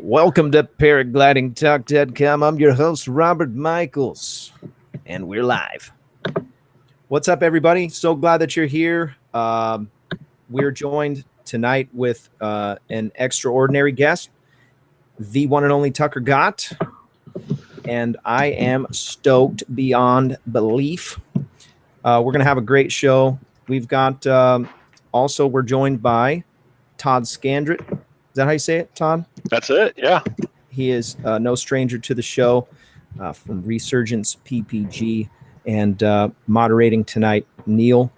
Welcome to ParaglidingTalk.com. I'm your host, Robert Michaels, and we're live. What's up, everybody? So glad that you're here. We're joined tonight with an extraordinary guest, the one and only Tucker Gott, and I am stoked beyond belief. We're going to have a great show. We've got also, we're joined by Todd Scandrett. Is that how you say it, Todd? That's it, yeah. He is no stranger to the show from Resurgence PPG, and moderating tonight, Neil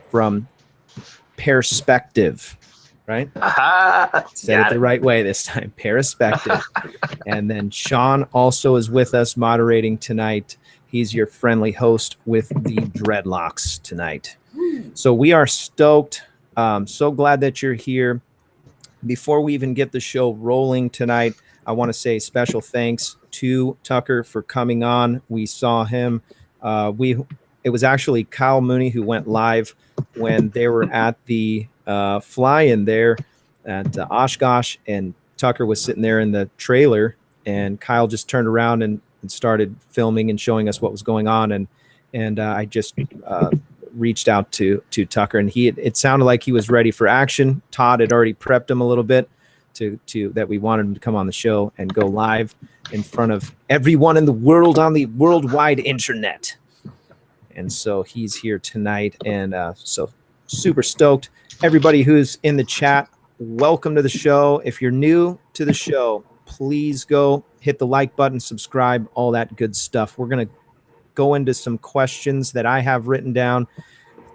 from Perspective, right? Said it the right way this time, Perspective. And then Sean also is with us moderating tonight. He's your friendly host with the Dreadlocks tonight. So we are stoked. So glad that you're here. Before we even get the show rolling tonight, I want to say special thanks to Tucker for coming on. We saw him. It was actually Kyle Mooney who went live when they were at the fly-in there at Oshkosh, and Tucker was sitting there in the trailer, and Kyle just turned around and started filming and showing us what was going on. And I just reached out to Tucker, and it sounded like he was ready for action. Todd had already prepped him a little bit to that we wanted him to come on the show and go live in front of everyone in the world on the worldwide internet. And so he's here tonight, and so super stoked. Everybody who's in the chat, welcome to the show. If you're new to the show, please go hit the like button, subscribe, all that good stuff. We're going to go into some questions that I have written down,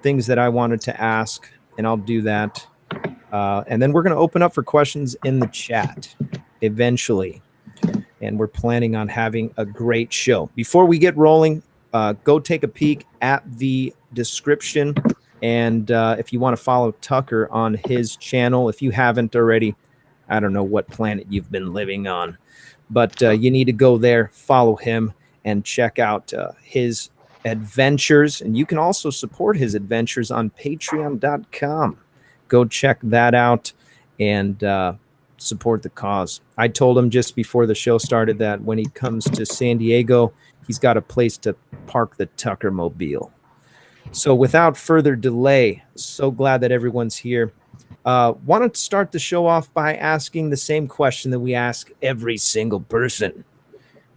things that I wanted to ask, and I'll do that. And then we're going to open up for questions in the chat eventually. And we're planning on having a great show. Before we get rolling, go take a peek at the description. And if you want to follow Tucker on his channel, if you haven't already, I don't know what planet you've been living on, but you need to go there, follow him, and check out his adventures. And you can also support his adventures on patreon.com. Go check that out and support the cause. I told him just before the show started that when he comes to San Diego, he's got a place to park the Tucker Mobile. So without further delay, so glad that everyone's here. Want to start the show off by asking the same question that we ask every single person.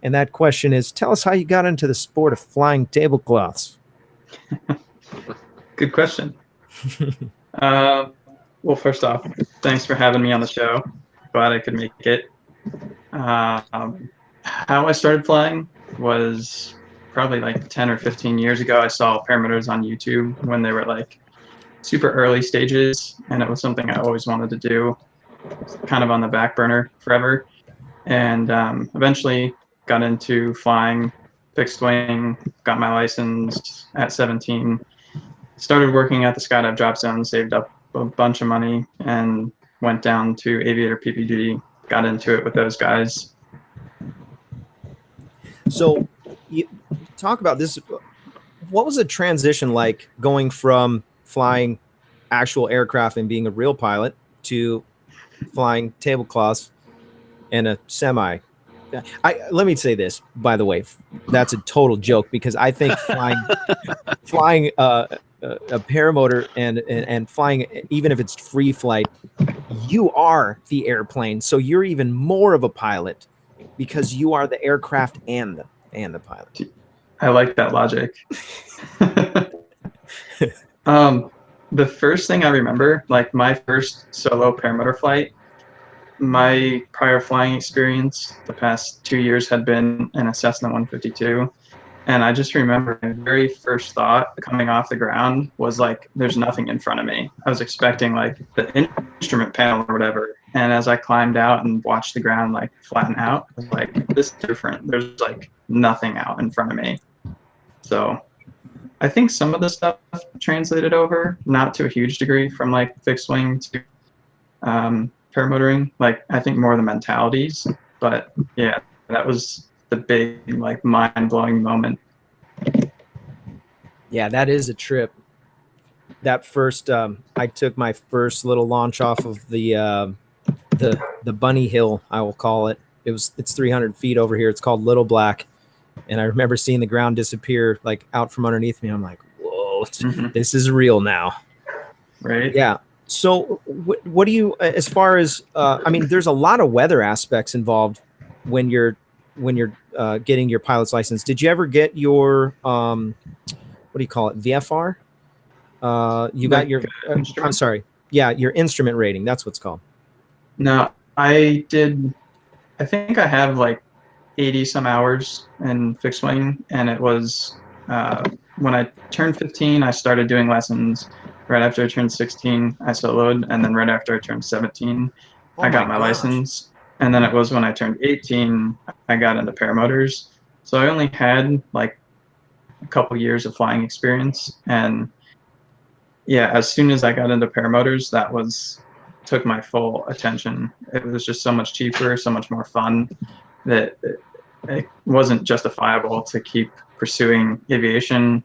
And that question is, tell us how you got into the sport of flying tablecloths. Good question. Well, first off, thanks for having me on the show. Glad I could make it. How I started flying was probably like 10 or 15 years ago. I saw paramotors on YouTube when they were like super early stages, and it was something I always wanted to do, kind of on the back burner forever. And eventually got into flying fixed wing, got my license at 17, started working at the Skydive Drop Zone, saved up a bunch of money, and went down to Aviator PPG, got into it with those guys. So you talk about this. What was the transition like going from flying actual aircraft and being a real pilot to flying tablecloths and a semi? Let me say this, by the way, that's a total joke, because I think flying a paramotor and flying, even if it's free flight, you are the airplane, so you're even more of a pilot because you are the aircraft and the pilot. I like that logic. The first thing I remember, like my first solo paramotor flight, my prior flying experience the past 2 years had been in a Cessna 152. And I just remember my very first thought coming off the ground was like, there's nothing in front of me. I was expecting like the instrument panel or whatever. And as I climbed out and watched the ground like flatten out, I was like, this is different. There's like nothing out in front of me. So I think some of the stuff translated over, not to a huge degree, from like fixed wing to paramotoring. Like I think more of the mentalities, but yeah, that was the big like mind-blowing moment. Yeah, that is a trip. That first I took my first little launch off of the the bunny hill, I will call it. It's 300 feet over here. It's called Little Black, and I remember seeing the ground disappear like out from underneath me. I'm like, whoa, this is real now. Right. Yeah. So what do you, as far as I mean, there's a lot of weather aspects involved when you're getting your pilot's license. Did you ever get your what do you call it, VFR? You got your I'm sorry, yeah, your instrument rating. That's what's called. No, I did. I think I have like 80 some hours in fixed wing, and it was when I turned 15, I started doing lessons. Right after I turned 16, I soloed, and then right after I turned 17, I got my license. And then it was when I turned 18, I got into paramotors. So I only had like a couple years of flying experience, and yeah, as soon as I got into paramotors, that took my full attention. It was just so much cheaper, so much more fun, that it wasn't justifiable to keep pursuing aviation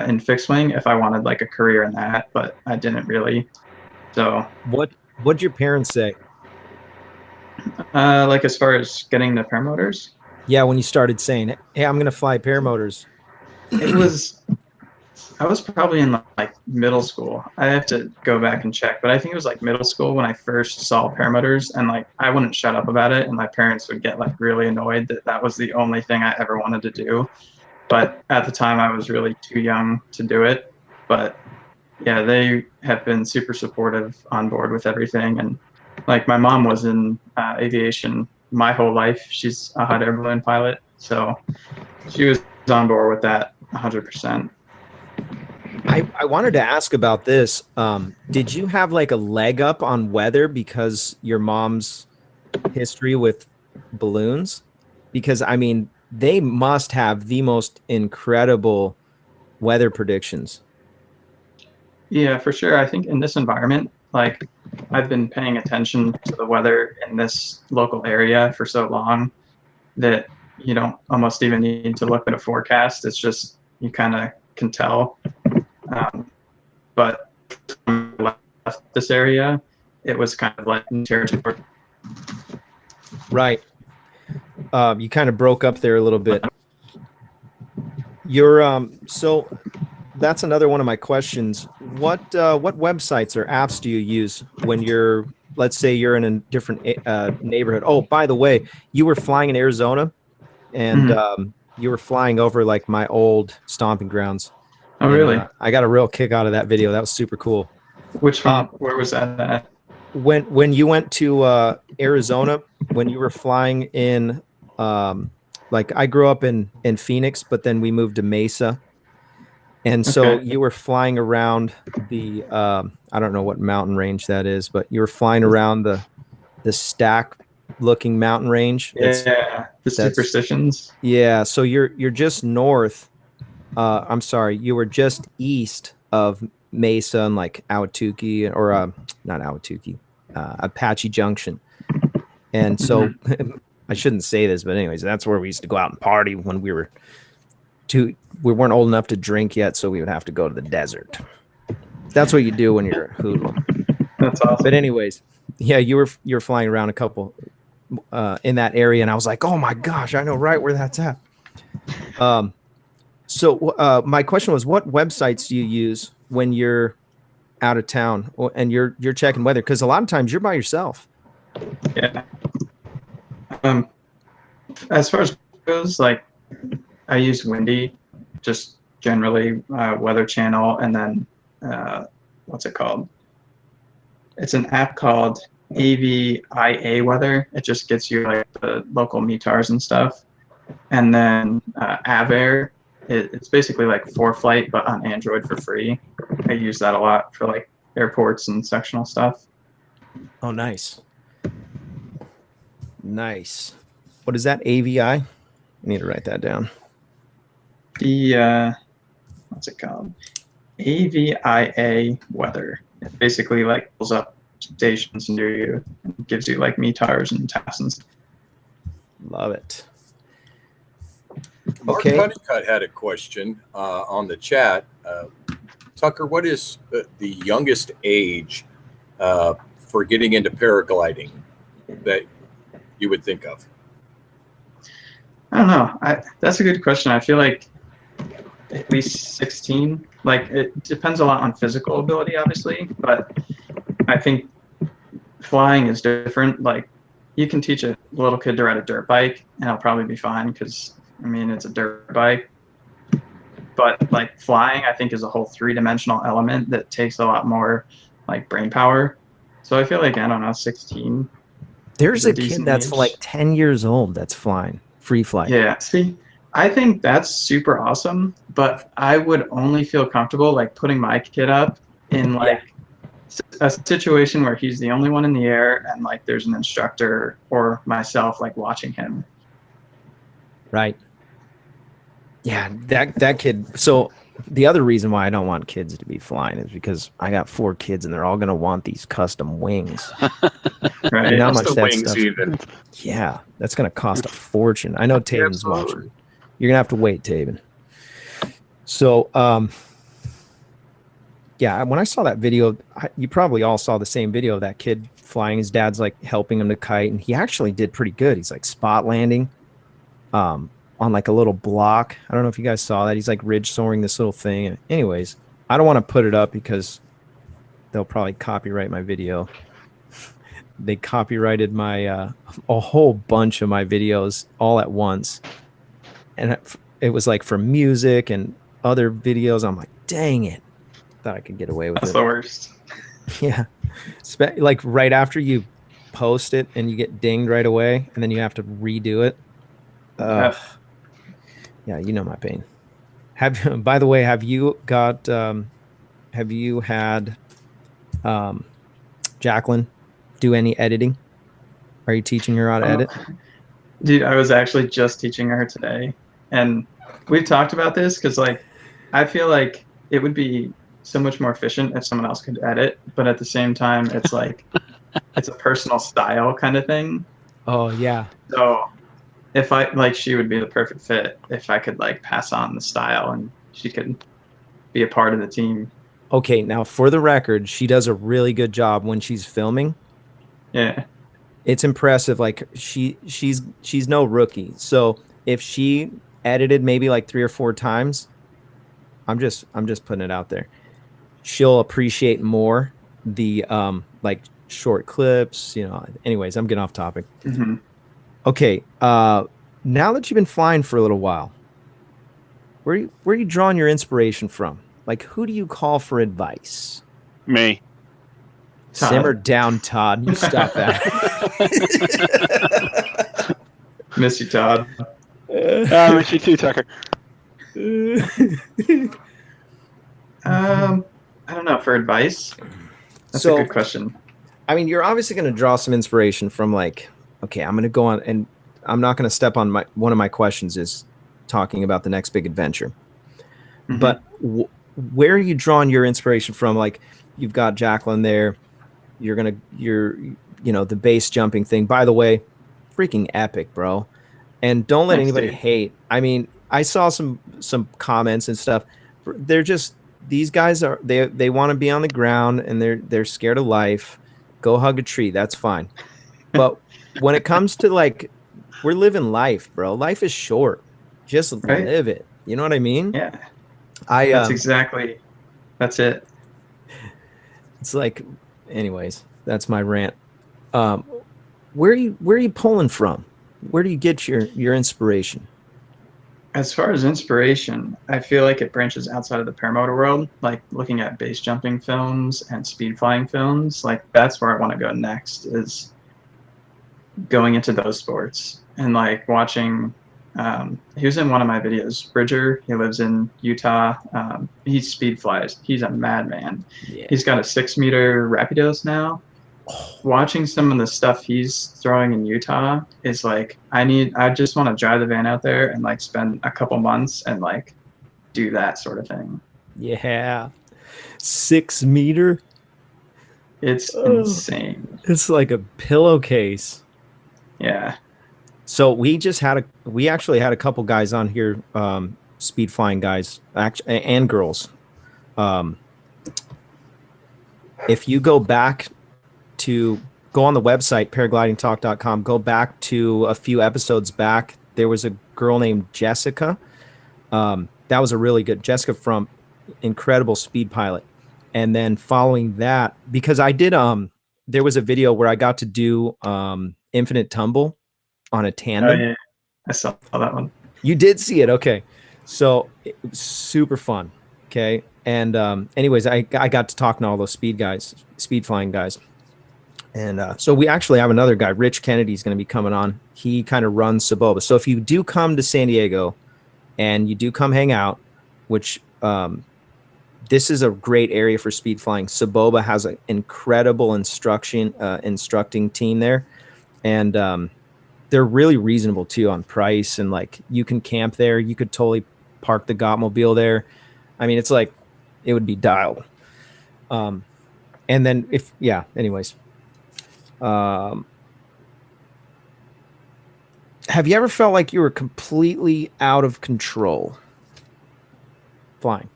in fixed wing if I wanted like a career in that, but I didn't really. So what'd your parents say? Like as far as getting the paramotors? Yeah, when you started saying, hey, I'm gonna fly paramotors. I was probably in like middle school. I have to go back and check, but I think it was like middle school when I first saw paramotors, and like I wouldn't shut up about it, and my parents would get like really annoyed that that was the only thing I ever wanted to do. But at the time, I was really too young to do it. But yeah, they have been super supportive on board with everything, and like my mom was in aviation my whole life. She's a hot air balloon pilot, so she was on board with that 100%. I wanted to ask about this. Did you have like a leg up on weather because your mom's history with balloons? Because I mean, they must have the most incredible weather predictions. Yeah, for sure. I think in this environment, like I've been paying attention to the weather in this local area for so long that you don't almost even need to look at a forecast. It's just you kind of can tell. But when I left this area, it was kind of like territory. Right. You kind of broke up there a little bit. You're so that's another one of my questions. What websites or apps do you use when you're, let's say you're in a different neighborhood? Oh, by the way, you were flying in Arizona, and you were flying over like my old stomping grounds. Oh, really? I got a real kick out of that video. That was super cool. Which one? Where was that at? When you went to Arizona, when you were flying in, like I grew up in Phoenix, but then we moved to Mesa. And so you were flying around the, I don't know what mountain range that is, but you were flying around the stack looking mountain range. Yeah, the Superstitions. Yeah, so you're just north. I'm sorry, you were just east of Mesa and like Ahwatukee, or not Ahwatukee, Apache Junction. And so I shouldn't say this, but anyways, that's where we used to go out and party when we weren't old enough to drink yet, so we would have to go to the desert. That's what you do when you're a hoodlum. That's awesome. But anyways, yeah, you were flying around a couple in that area, and I was like, oh my gosh, I know right where that's at. So my question was, what websites do you use when you're out of town and you're checking weather? Because a lot of times you're by yourself. Yeah. As far as goes, like I use Windy, just generally Weather Channel, and then what's it called? It's an app called AVIA Weather. It just gets you like the local METARs and stuff. And then Avair, it's basically like ForeFlight, but on Android for free. I use that a lot for like airports and sectional stuff. Oh, nice. Nice. What is that, AVI? I need to write that down. The what's it called? AVIA Weather. It basically like pulls up stations near you and gives you like METARs and tasks and stuff. Love it. Mark Honeycutt had a question on the chat. Tucker, what is the youngest age for getting into paragliding? that you would think of? I don't know. That's a good question. I feel like at least 16. Like it depends a lot on physical ability, obviously, but I think flying is different. Like you can teach a little kid to ride a dirt bike, and it'll probably be fine because I mean it's a dirt bike. But like flying, I think is a whole three-dimensional element that takes a lot more like brain power. So I feel like I don't know, 16. There's is a kid decent that's age. like 10 years old that's flying free flight. Yeah, see, I think that's super awesome, but I would only feel comfortable like putting my kid up in like a situation where he's the only one in the air and like there's an instructor or myself like watching him. Right. Yeah, that kid. So the other reason why I don't want kids to be flying is because I got 4 kids and they're all gonna want these custom wings. Right. You know how What's much the that wings stuff. even? Yeah, that's gonna cost a fortune. I know Taven's Absolutely. watching. You're gonna have to wait, Taven. So, yeah, when I saw that video, you probably all saw the same video of that kid flying. His dad's like helping him to kite, and he actually did pretty good. He's like spot landing, on like a little block. I don't know if you guys saw that. He's like ridge soaring this little thing. And anyways, I don't want to put it up because they'll probably copyright my video. They copyrighted my a whole bunch of my videos all at once, and it was like for music and other videos. I'm like, dang it! Thought I could get away with That's it. the worst. Yeah, like right after you post it and you get dinged right away, and then you have to redo it. Yeah, you know my pain. By the way, have you got? Have you had Jacqueline do any editing? Are you teaching her how to edit? Dude, I was actually just teaching her today, and we've talked about this because like I feel like it would be so much more efficient if someone else could edit, but at the same time it's like it's a personal style kind of thing. Oh yeah. So if I like, she would be the perfect fit if I could like pass on the style and she could be a part of the team. Okay, now for the record, she does a really good job when she's filming. Yeah. It's impressive. Like she's no rookie. So if she edited maybe like 3 or 4 times, I'm just putting it out there. She'll appreciate more the like short clips, you know. Anyways, I'm getting off topic. Mm-hmm. Okay, now that you've been flying for a little while, where are you drawing your inspiration from? Like, who do you call for advice? Me. Todd. Simmer down, Todd. You stop that. Miss you, Todd. I miss you too, Tucker. I don't know, for advice. That's So- a good question. I mean, you're obviously going to draw some inspiration from like, okay, I'm going to go on, and I'm not going to step on one of my questions is talking about the next big adventure. Mhm. But where are you drawing your inspiration from? Like, you've got Jacqueline there. You're the base jumping thing. By the way, freaking epic, bro. And don't let Thanks, anybody dude. hate. I mean, I saw some comments and stuff. They're just, these guys are, they want to be on the ground and they're scared of life. Go hug a tree. That's fine. But when it comes to like, we're living life, bro. Life is short. Just Right. live it. You know what I mean? Yeah. That's it. It's like, anyways, that's my rant. Where are you pulling from? Where do you get your inspiration? As far as inspiration, I feel like it branches outside of the paramotor world, like looking at base jumping films and speed flying films. Like that's where I want to go next, is going into those sports and like watching. He was in one of my videos, Bridger. He lives in Utah. He speed flies. He's a madman. Yeah. He's got a 6-meter Rapidos now. Watching some of the stuff he's throwing in Utah is like, I just want to drive the van out there and like spend a couple months and like do that sort of thing. Yeah. 6 meter. It's Oh. insane. It's like a pillowcase. Yeah. So we actually had a couple guys on here, speed flying guys, and girls. If you go back to go on the website, paraglidingtalk.com, go back to a few episodes back. There was a girl named Jessica. That was a really good Jessica from Incredible Speed Pilot. And then following that, because I did, there was a video where I got to do infinite tumble on a tandem. Oh, yeah. I saw that one. You did see it. Okay. So it was super fun. Okay. And anyways, I got to talk to all those speed flying guys. And so we actually have another guy, Rich Kennedy's going to be coming on. He kind of runs Saboba. So if you do come to San Diego and you do come hang out, which this is a great area for speed flying. Saboba has an incredible instructing team there. And they're really reasonable too on price. And like you can camp there. You could totally park the Gottmobile there. I mean, it's like it would be dialed. And then anyways. Have you ever felt like you were completely out of control flying?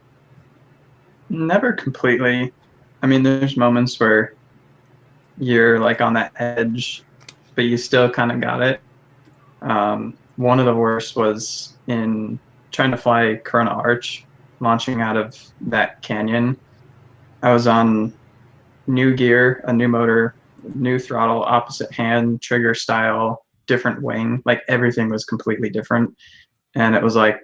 Never completely. I mean, there's moments where you're like on that edge, but you still kind of got it. One of the worst was in trying to fly Corona Arch, launching out of that canyon. I was on new gear, a new motor, new throttle, opposite hand, trigger style, different wing. Like everything was completely different. And it was like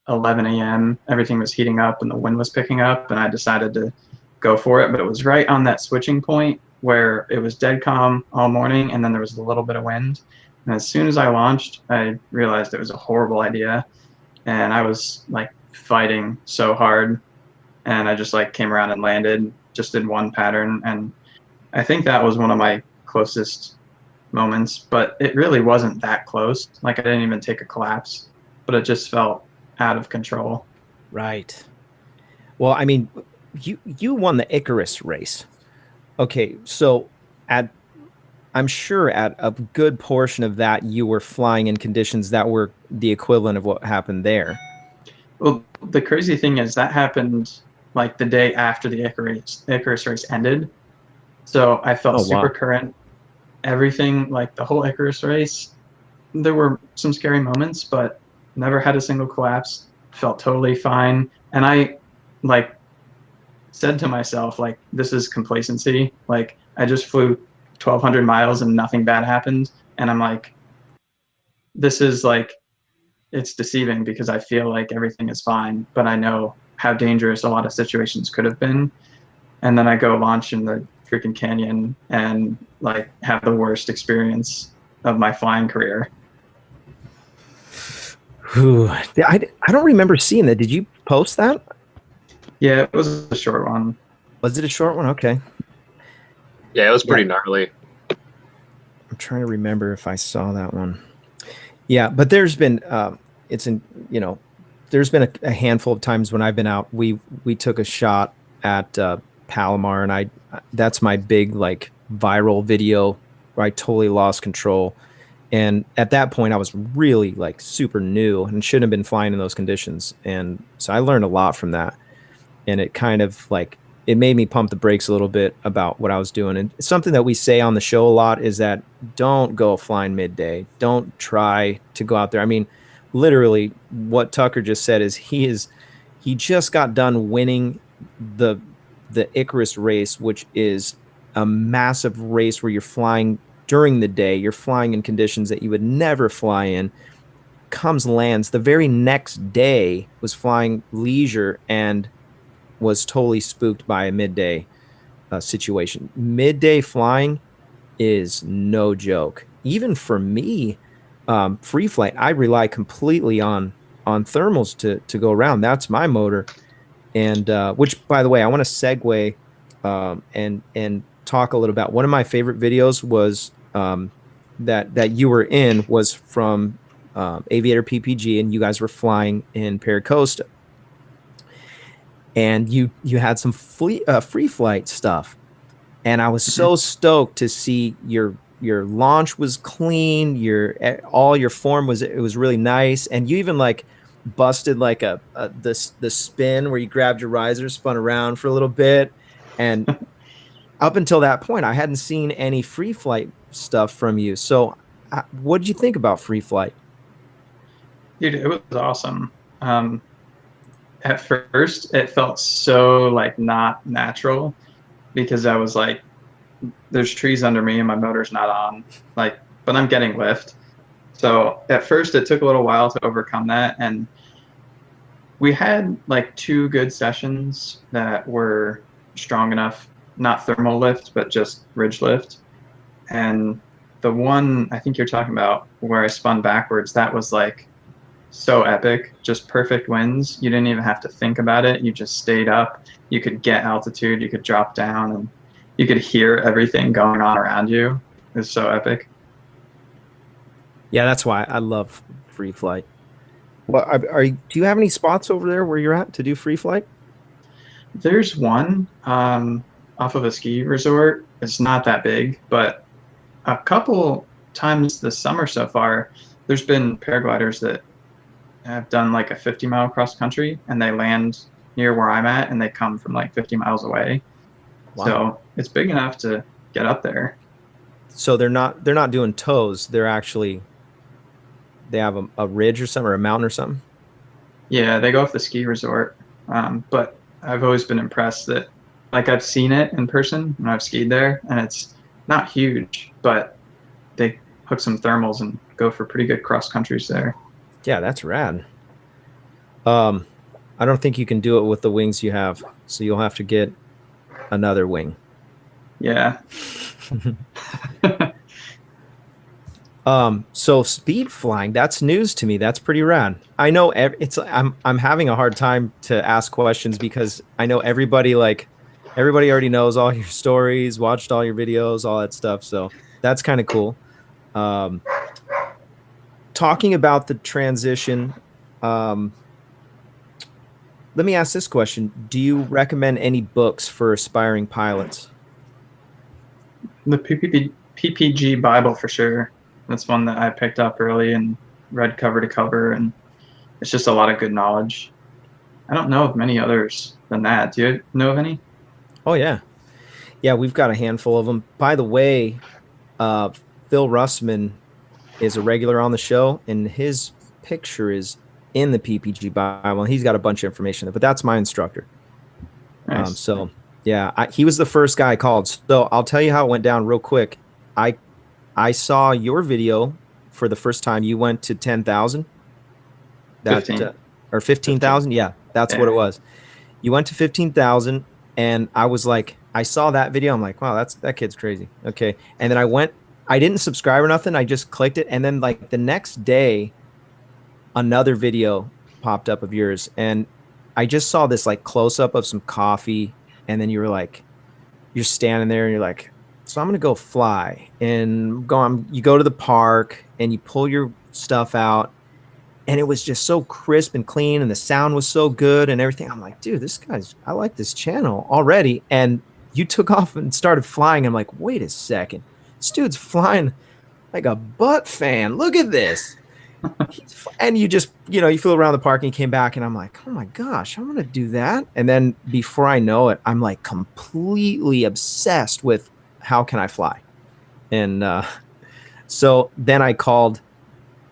11 a.m. Everything was heating up and the wind was picking up, and I decided to go for it. But it was right on that switching point where it was dead calm all morning, and then there was a little bit of wind. And as soon as I launched, I realized it was a horrible idea, and I was like fighting so hard, and I just like came around and landed, just did one pattern. And I think that was one of my closest moments, but it really wasn't that close. Like I didn't even take a collapse, but it just felt out of control. Right. Well, I mean, you won the Icarus race. Okay, so I'm sure at a good portion of that you were flying in conditions that were the equivalent of what happened there. Well, the crazy thing is that happened like the day after the Icarus race ended. So I felt super current. Everything, like the whole Icarus race, there were some scary moments, but never had a single collapse. Felt totally fine. And I like said to myself, like, this is complacency. Like I just flew 1,200 miles and nothing bad happened. And I'm like, this is like, it's deceiving because I feel like everything is fine, but I know how dangerous a lot of situations could have been. And then I go launch in the freaking canyon and like have the worst experience of my flying career. I don't remember seeing that. Did you post that? Yeah, it was a short one. Was it a short one? Okay. Yeah, it was pretty gnarly. I'm trying to remember if I saw that one. Yeah, but there's been there's been a handful of times when I've been out. We took a shot at Palomar, and that's my big like viral video where I totally lost control. And at that point, I was really like super new and shouldn't have been flying in those conditions. And so I learned a lot from that. And it kind of like, it made me pump the brakes a little bit about what I was doing. And something that we say on the show a lot is that don't go flying midday. Don't try to go out there. I mean, literally what Tucker just said is he just got done winning the Icarus race, which is a massive race where you're flying during the day. You're flying in conditions that you would never fly in. Lands the very next day, was flying leisure and was totally spooked by a midday situation. Midday flying is no joke. Even for me, free flight, I rely completely on thermals to go around. That's my motor. And which, by the way, I want to segue and talk a little about one of my favorite videos was that you were in was from Aviator PPG, and you guys were flying in Paracosta, and you had some free flight stuff, and I was so stoked to see your launch was clean, all your form was really nice, and you even like busted like the spin where you grabbed your riser, spun around for a little bit, and up until that point, I hadn't seen any free flight stuff from you. So what did you think about free flight? Dude, it was awesome. At first, it felt so like not natural because I was like, there's trees under me and my motor's not on, like, but I'm getting lift. So at first, it took a little while to overcome that, and we had like 2 good sessions that were strong enough, not thermal lift, but just ridge lift. And the one I think you're talking about where I spun backwards, that was like so epic, just perfect winds. You didn't even have to think about it. You just stayed up. You could get altitude, you could drop down, and you could hear everything going on around you. It was so epic. Yeah, that's why I love free flight. Well, do you have any spots over there where you're at to do free flight? There's one off of a ski resort. It's not that big, but a couple times this summer so far, there's been paragliders that have done like a 50-mile cross country, and they land near where I'm at, and they come from like 50 miles away. Wow. So it's big enough to get up there. So they're not doing tows. They have a ridge or something, or a mountain or something. Yeah, they go off the ski resort. But I've always been impressed that, like, I've seen it in person when I've skied there, and it's not huge, but they hook some thermals and go for pretty good cross countries there. Yeah, that's rad. I don't think you can do it with the wings you have, so you'll have to get another wing. Yeah. So speed flying, that's news to me. That's pretty rad. I know I'm having a hard time to ask questions because I know everybody already knows all your stories, watched all your videos, all that stuff. So that's kind of cool. Talking about the transition, let me ask this question. Do you recommend any books for aspiring pilots? The PPG Bible for sure. That's one that I picked up early and read cover to cover, and it's just a lot of good knowledge. I don't know of many others than that. Do you know of any? Oh, yeah. Yeah, we've got a handful of them. By the way, Phil Russman is a regular on the show, and his picture is in the PPG Bible. He's got a bunch of information there, but that's my instructor. Nice. So, yeah, he was the first guy I called. So I'll tell you how it went down real quick. I saw your video for the first time. You went to 10,000. 15. Or 15,000. Yeah, that's what it was. You went to 15,000, and I was like, I saw that video. I'm like, wow, that kid's crazy. Okay, and then I didn't subscribe or nothing. I just clicked it, and then like the next day, another video popped up of yours, and I just saw this like close up of some coffee, and then you were like, you're standing there, and you're like, so I'm gonna go fly, and you go to the park, and you pull your stuff out, and it was just so crisp and clean, and the sound was so good and everything. I'm like, dude, I like this channel already. And you took off and started flying. I'm like, wait a second, this dude's flying like a butt fan. Look at this. And you just, you flew around the park and you came back, and I'm like, oh my gosh, I'm going to do that. And then before I know it, I'm like completely obsessed with how can I fly? And so then I called,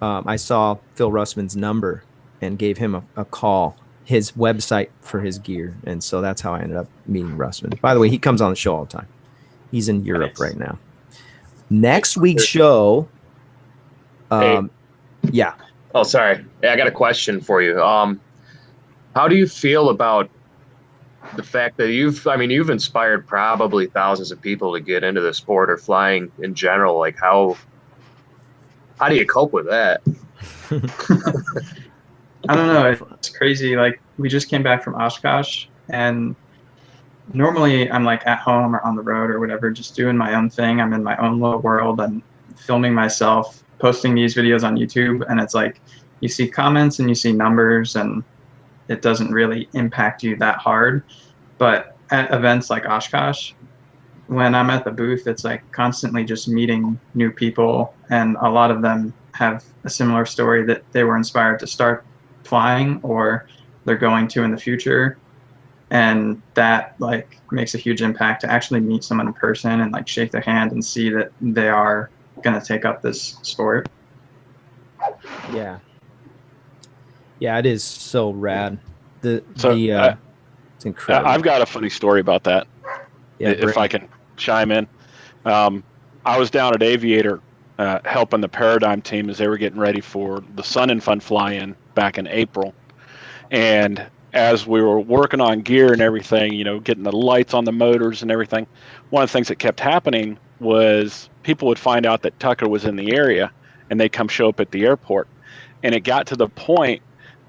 I saw Phil Russman's number and gave him a call, his website for his gear. And so that's how I ended up meeting Russman. By the way, he comes on the show all the time. He's in Europe right now. Next week's show. Yeah. Oh, sorry. Yeah, I got a question for you. How do you feel about the fact that you've inspired probably thousands of people to get into the sport or flying in general? Like how do you cope with that? I don't know. It's crazy. Like, we just came back from Oshkosh, and normally I'm like at home or on the road or whatever, just doing my own thing. I'm in my own little world. I'm filming myself, posting these videos on YouTube, and it's like you see comments and you see numbers, and it doesn't really impact you that hard. But at events like Oshkosh, when I'm at the booth, it's like constantly just meeting new people, and a lot of them have a similar story that they were inspired to start flying, or they're going to in the future. and that like makes a huge impact to actually meet someone in person and like shake their hand and see that they are going to take up this sport. Yeah. Yeah, it is so rad. It's incredible. I've got a funny story about that. Yeah, if I can chime in. I was down at Aviator helping the Paradigm team as they were getting ready for the Sun and Fun fly-in back in April. And as we were working on gear and everything, you know, getting the lights on the motors and everything, one of the things that kept happening was people would find out that Tucker was in the area and they'd come show up at the airport. And it got to the point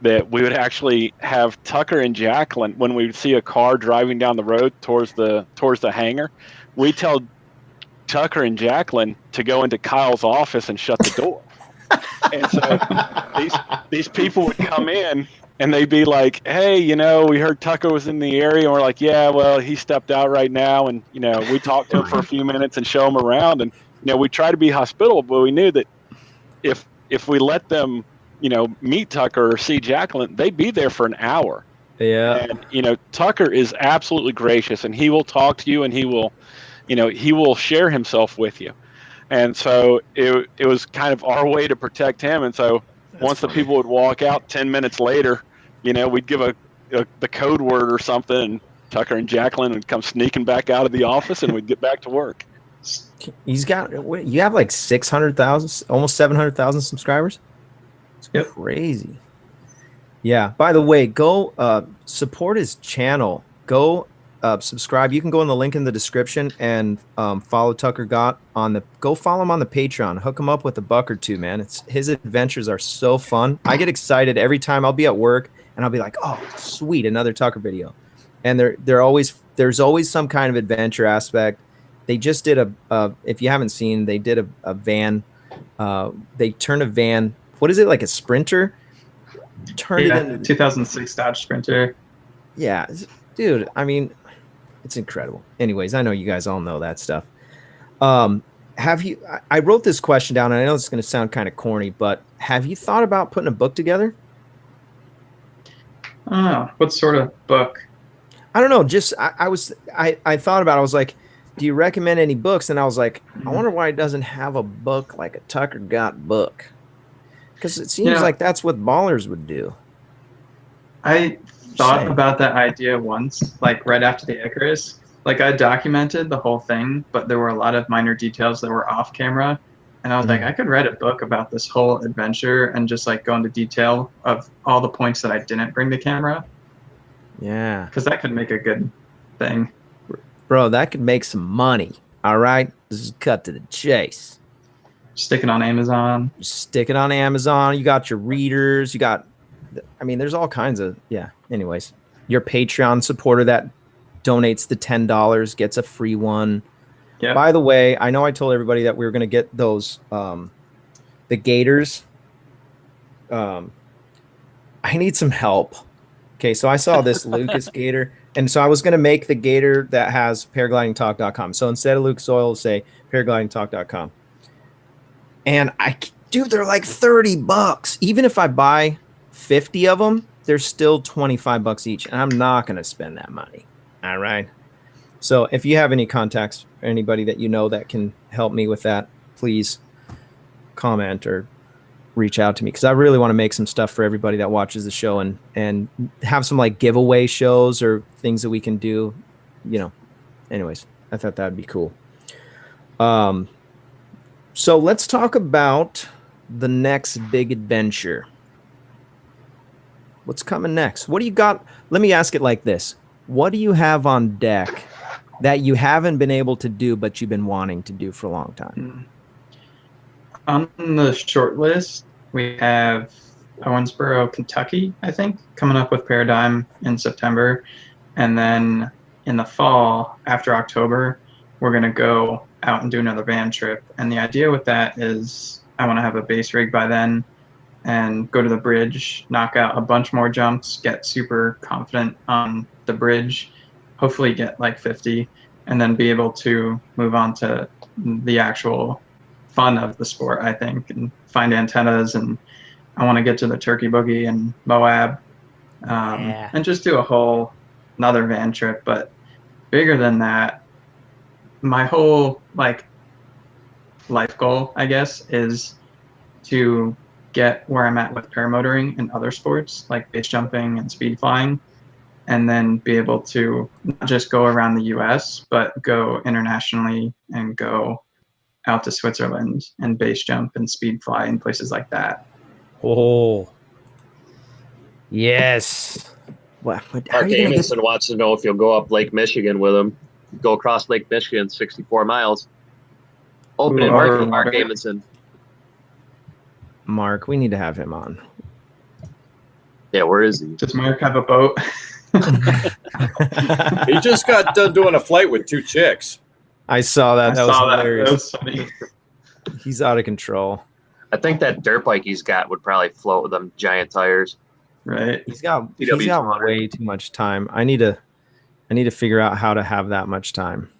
that we would actually have Tucker and Jacqueline, when we would see a car driving down the road towards the hangar, we tell Tucker and Jacqueline to go into Kyle's office and shut the door. And so these people would come in and they'd be like, hey, you know, we heard Tucker was in the area. And we're like, yeah, well, he stepped out right now. And, you know, we talked to him for a few minutes and show him around. And, you know, we try to be hospitable, but we knew that if we let them, you know, meet Tucker or see Jacqueline, they'd be there for an hour. Yeah. And, you know, Tucker is absolutely gracious and he will talk to you and he will, you know, he will share himself with you. And so it was kind of our way to protect him. And so once the people would walk out 10 minutes later, you know, we'd give the code word or something and Tucker and Jacqueline would come sneaking back out of the office and we'd get back to work. You have like 600,000, almost 700,000 subscribers. It's crazy. Yeah. By the way, go support his channel. Go subscribe. You can go in the link in the description and follow Tucker Gott go follow him on the Patreon. Hook him up with $1 or $2, man. His adventures are so fun. I get excited every time. I'll be at work and I'll be like, oh, sweet, another Tucker video. And there's always some kind of adventure aspect. They just did if you haven't seen, they did a van. They turned a van. What is it, like a Sprinter? Turned it into 2006 Dodge Sprinter. Yeah, dude. I mean, it's incredible. Anyways, I know you guys all know that stuff. I wrote this question down, and I know it's going to sound kind of corny, but have you thought about putting a book together? Oh, what sort of book? I don't know. Just I thought about it. I was like, do you recommend any books? And I was like, I wonder why it doesn't have a book like a Tucker Gott book. Because it seems like that's what ballers would do. I thought about that idea once, like right after the Icarus. Like I documented the whole thing, but there were a lot of minor details that were off camera. And I was like, I could write a book about this whole adventure and just like go into detail of all the points that I didn't bring to camera. Yeah. Because that could make a good thing. Bro, that could make some money. All right. This is cut to the chase. Stick it on Amazon. Stick it on Amazon. You got your readers. You got, I mean, there's all kinds of, yeah. Anyways, your Patreon supporter that donates the $10 gets a free one. Yeah. By the way, I know I told everybody that we were going to get those, the Gators. I need some help. Okay, so I saw this Lucas Gator, and so I was going to make the Gator that has paraglidingtalk.com. So instead of Lucas Oil, say paraglidingtalk.com. And dude, they're like $30. Even if I buy 50 of them, they're still $25 each, and I'm not going to spend that money. All right. So if you have any contacts, or anybody that you know that can help me with that, please comment or reach out to me, because I really want to make some stuff for everybody that watches the show and have some like giveaway shows or things that we can do. You know. Anyways, I thought that'd be cool. So let's talk about the next big adventure. What's coming next? What do you got? Let me ask it like this. What do you have on deck that you haven't been able to do, but you've been wanting to do for a long time? On the short list, we have Owensboro, Kentucky, I think, coming up with Paradigm in September. And then in the fall, after October, we're going to go out and do another van trip. And the idea with that is I want to have a base rig by then and go to the bridge, knock out a bunch more jumps, get super confident on the bridge, hopefully get like 50, and then be able to move on to the actual fun of the sport, I think, and find antennas. And I want to get to the Turkey Boogie and Moab, and just do a whole another van trip, but bigger than that, my whole like life goal, I guess, is to get where I'm at with paramotoring and other sports like base jumping and speed flying, and then be able to not just go around the US, but go internationally and go out to Switzerland and base jump and speed fly in places like that. Oh, yes. What, how Mark are you gonna get? Amundsen wants to know if you'll go up Lake Michigan with him. Go across Lake Michigan, 64 miles. Opening Over Mark water. Amundsen. Mark, we need to have him on. Yeah, where is he? Does Mark have a boat? He just got done doing a flight with 2 chicks. I saw that. That was hilarious. That was funny. He's out of control. I think that dirt bike he's got would probably float with them giant tires. Right. He's got TW200. way too much time. I need to figure out how to have that much time.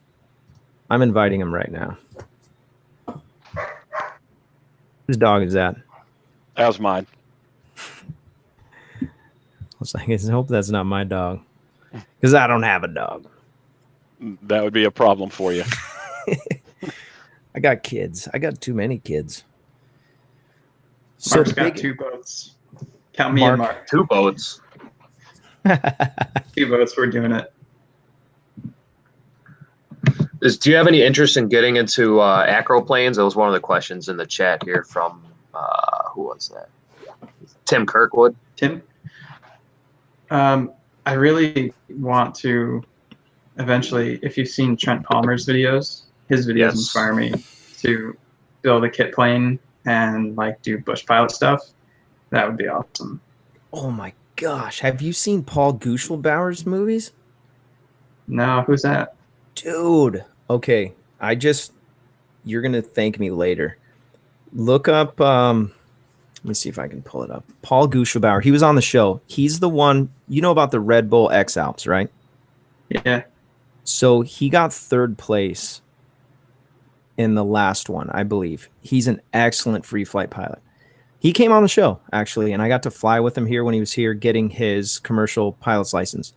I'm inviting him right now. Whose dog is that? That was mine. I was like, I hope that's not my dog, because I don't have a dog. That would be a problem for you. I got kids. I got too many kids. So Mark's got 2 boats. Count me and Mark. 2 boats. 2 boats. We're doing it. Do you have any interest in getting into acro planes? That was one of the questions in the chat here from who was that? Tim Kirkwood. Tim? I really want to eventually, if you've seen Trent Palmer's videos, his videos Yes. inspire me to build a kit plane and like do bush pilot stuff. That would be awesome. Oh my gosh. Have you seen Paul Guschelbauer's movies? No, who's that? Dude. Okay. You're going to thank me later. Look up, let me see if I can pull it up. Paul Guschelbauer. He was on the show. He's the one, you know about the Red Bull X Alps, right? Yeah. So he got 3rd place in the last one, I believe. He's an excellent free flight pilot. He came on the show, actually, and I got to fly with him here when he was here getting his commercial pilot's license.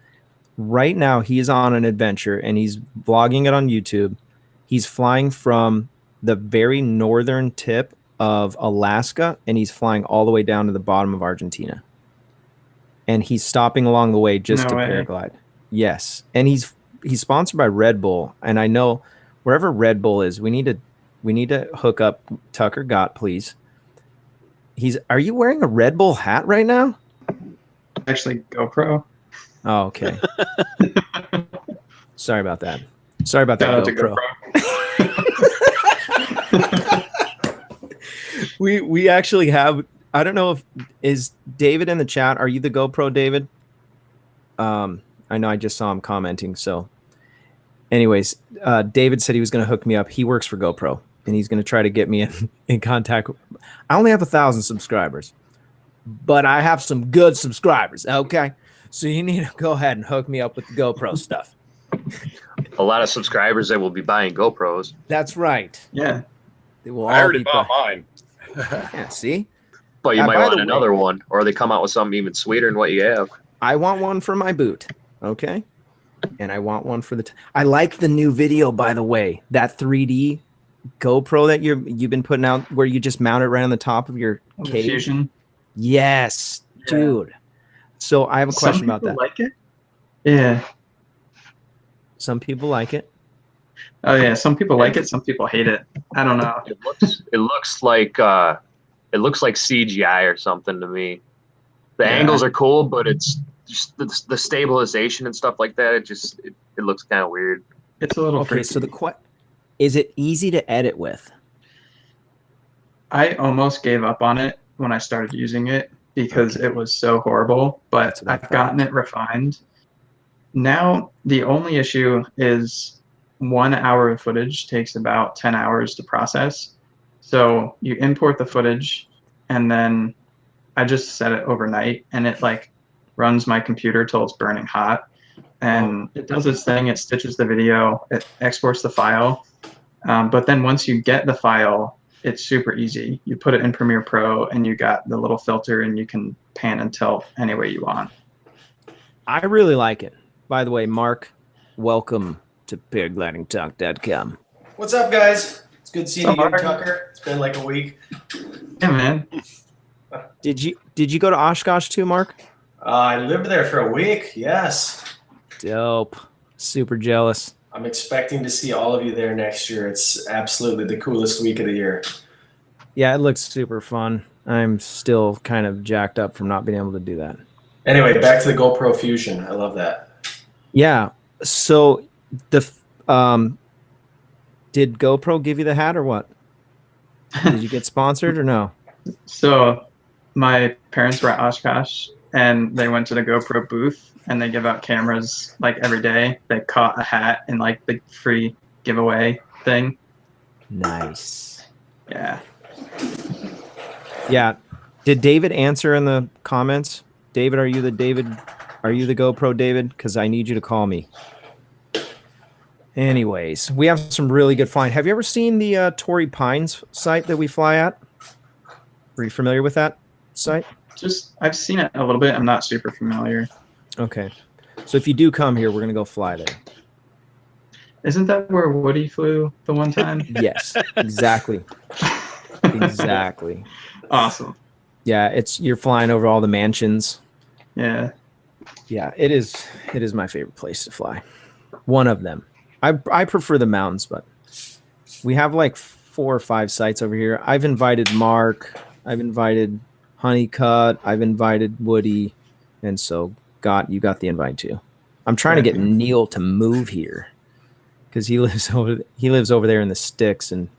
Right now, he is on an adventure, and he's vlogging it on YouTube. He's flying from the very northern tip of Alaska, and he's flying all the way down to the bottom of Argentina. And he's stopping along the way just No to way. paraglide. Yes, and he's sponsored by Red Bull, and I know wherever Red Bull is, we need to hook up Tucker Gott, please. Are you wearing a Red Bull hat right now? Actually, GoPro. Oh, okay. Sorry about that. Sorry about that, Shout out to GoPro. GoPro. We actually have. I don't know if is David in the chat. Are you the GoPro, David? I know I just saw him commenting. So, anyways, David said he was going to hook me up. He works for GoPro, and he's going to try to get me in contact. I only have 1,000 subscribers, but I have some good subscribers. Okay, so you need to go ahead and hook me up with the GoPro stuff. A lot of subscribers that will be buying GoPros. That's right. Yeah. They will I all already be bought bu- mine. Yeah, see, But you might by want the another one, or they come out with something even sweeter than what you have. I want one for my boot. Okay. And I want one for the. I like the new video, by the way. That 3D GoPro that you've been putting out, where you just mount it right on the top of your The cage. Fusion. Yes, Yeah. dude. So I have a question about that. Some people like it. Yeah. Some people like it. Oh yeah. Some people like it. Some people hate it. I don't know. It looks like CGI or something to me. The Yeah. angles are cool, but it's just the stabilization and stuff like that. It looks kind of weird. It's a little Okay, freaky. so is it easy to edit with? I almost gave up on it when I started using it because it was so horrible, but That's what I I've thought. gotten it refined. Now, the only issue is 1 hour of footage takes about 10 hours to process. So you import the footage, and then I just set it overnight, and it like runs my computer till it's burning hot. And it does its thing. It stitches the video, it exports the file. But then once you get the file, it's super easy. You put it in Premiere Pro, and you got the little filter, and you can pan and tilt any way you want. I really like it. By the way, Mark, welcome to paraglidingtalk.com. What's up, guys? It's good seeing you again, Mark. Tucker. It's been like a week. Yeah, man. Did you go to Oshkosh too, Mark? I lived there for a week. Yes. Dope. Super jealous. I'm expecting to see all of you there next year. It's absolutely the coolest week of the year. Yeah, it looks super fun. I'm still kind of jacked up from not being able to do that. Anyway, back to the GoPro Fusion. I love that. Yeah. So the did GoPro give you the hat or what? Did you get sponsored or no? So my parents were at Oshkosh and they went to the GoPro booth and they give out cameras like every day. They caught a hat in like the free giveaway thing. Nice. Yeah. Yeah. Did David answer in the comments? David, are you the GoPro David? Because I need you to call me. Anyways, we have some really good find. Have you ever seen the Torrey Pines site that we fly at? Are you familiar with that site? Just I've seen it a little bit. I'm not super familiar. Okay. So if you do come here, we're going to go fly there. Isn't that where Woody flew the one time? Yes, exactly. Exactly. Awesome. Yeah, you're flying over all the mansions. Yeah. Yeah, it is my favorite place to fly. One of them. I prefer the mountains, but we have like 4 or 5 sites over here. I've invited Mark, I've invited Honeycutt, I've invited Woody, and so Gott, you got the invite too. I'm trying to get Neil to move here because he lives over there in the sticks, and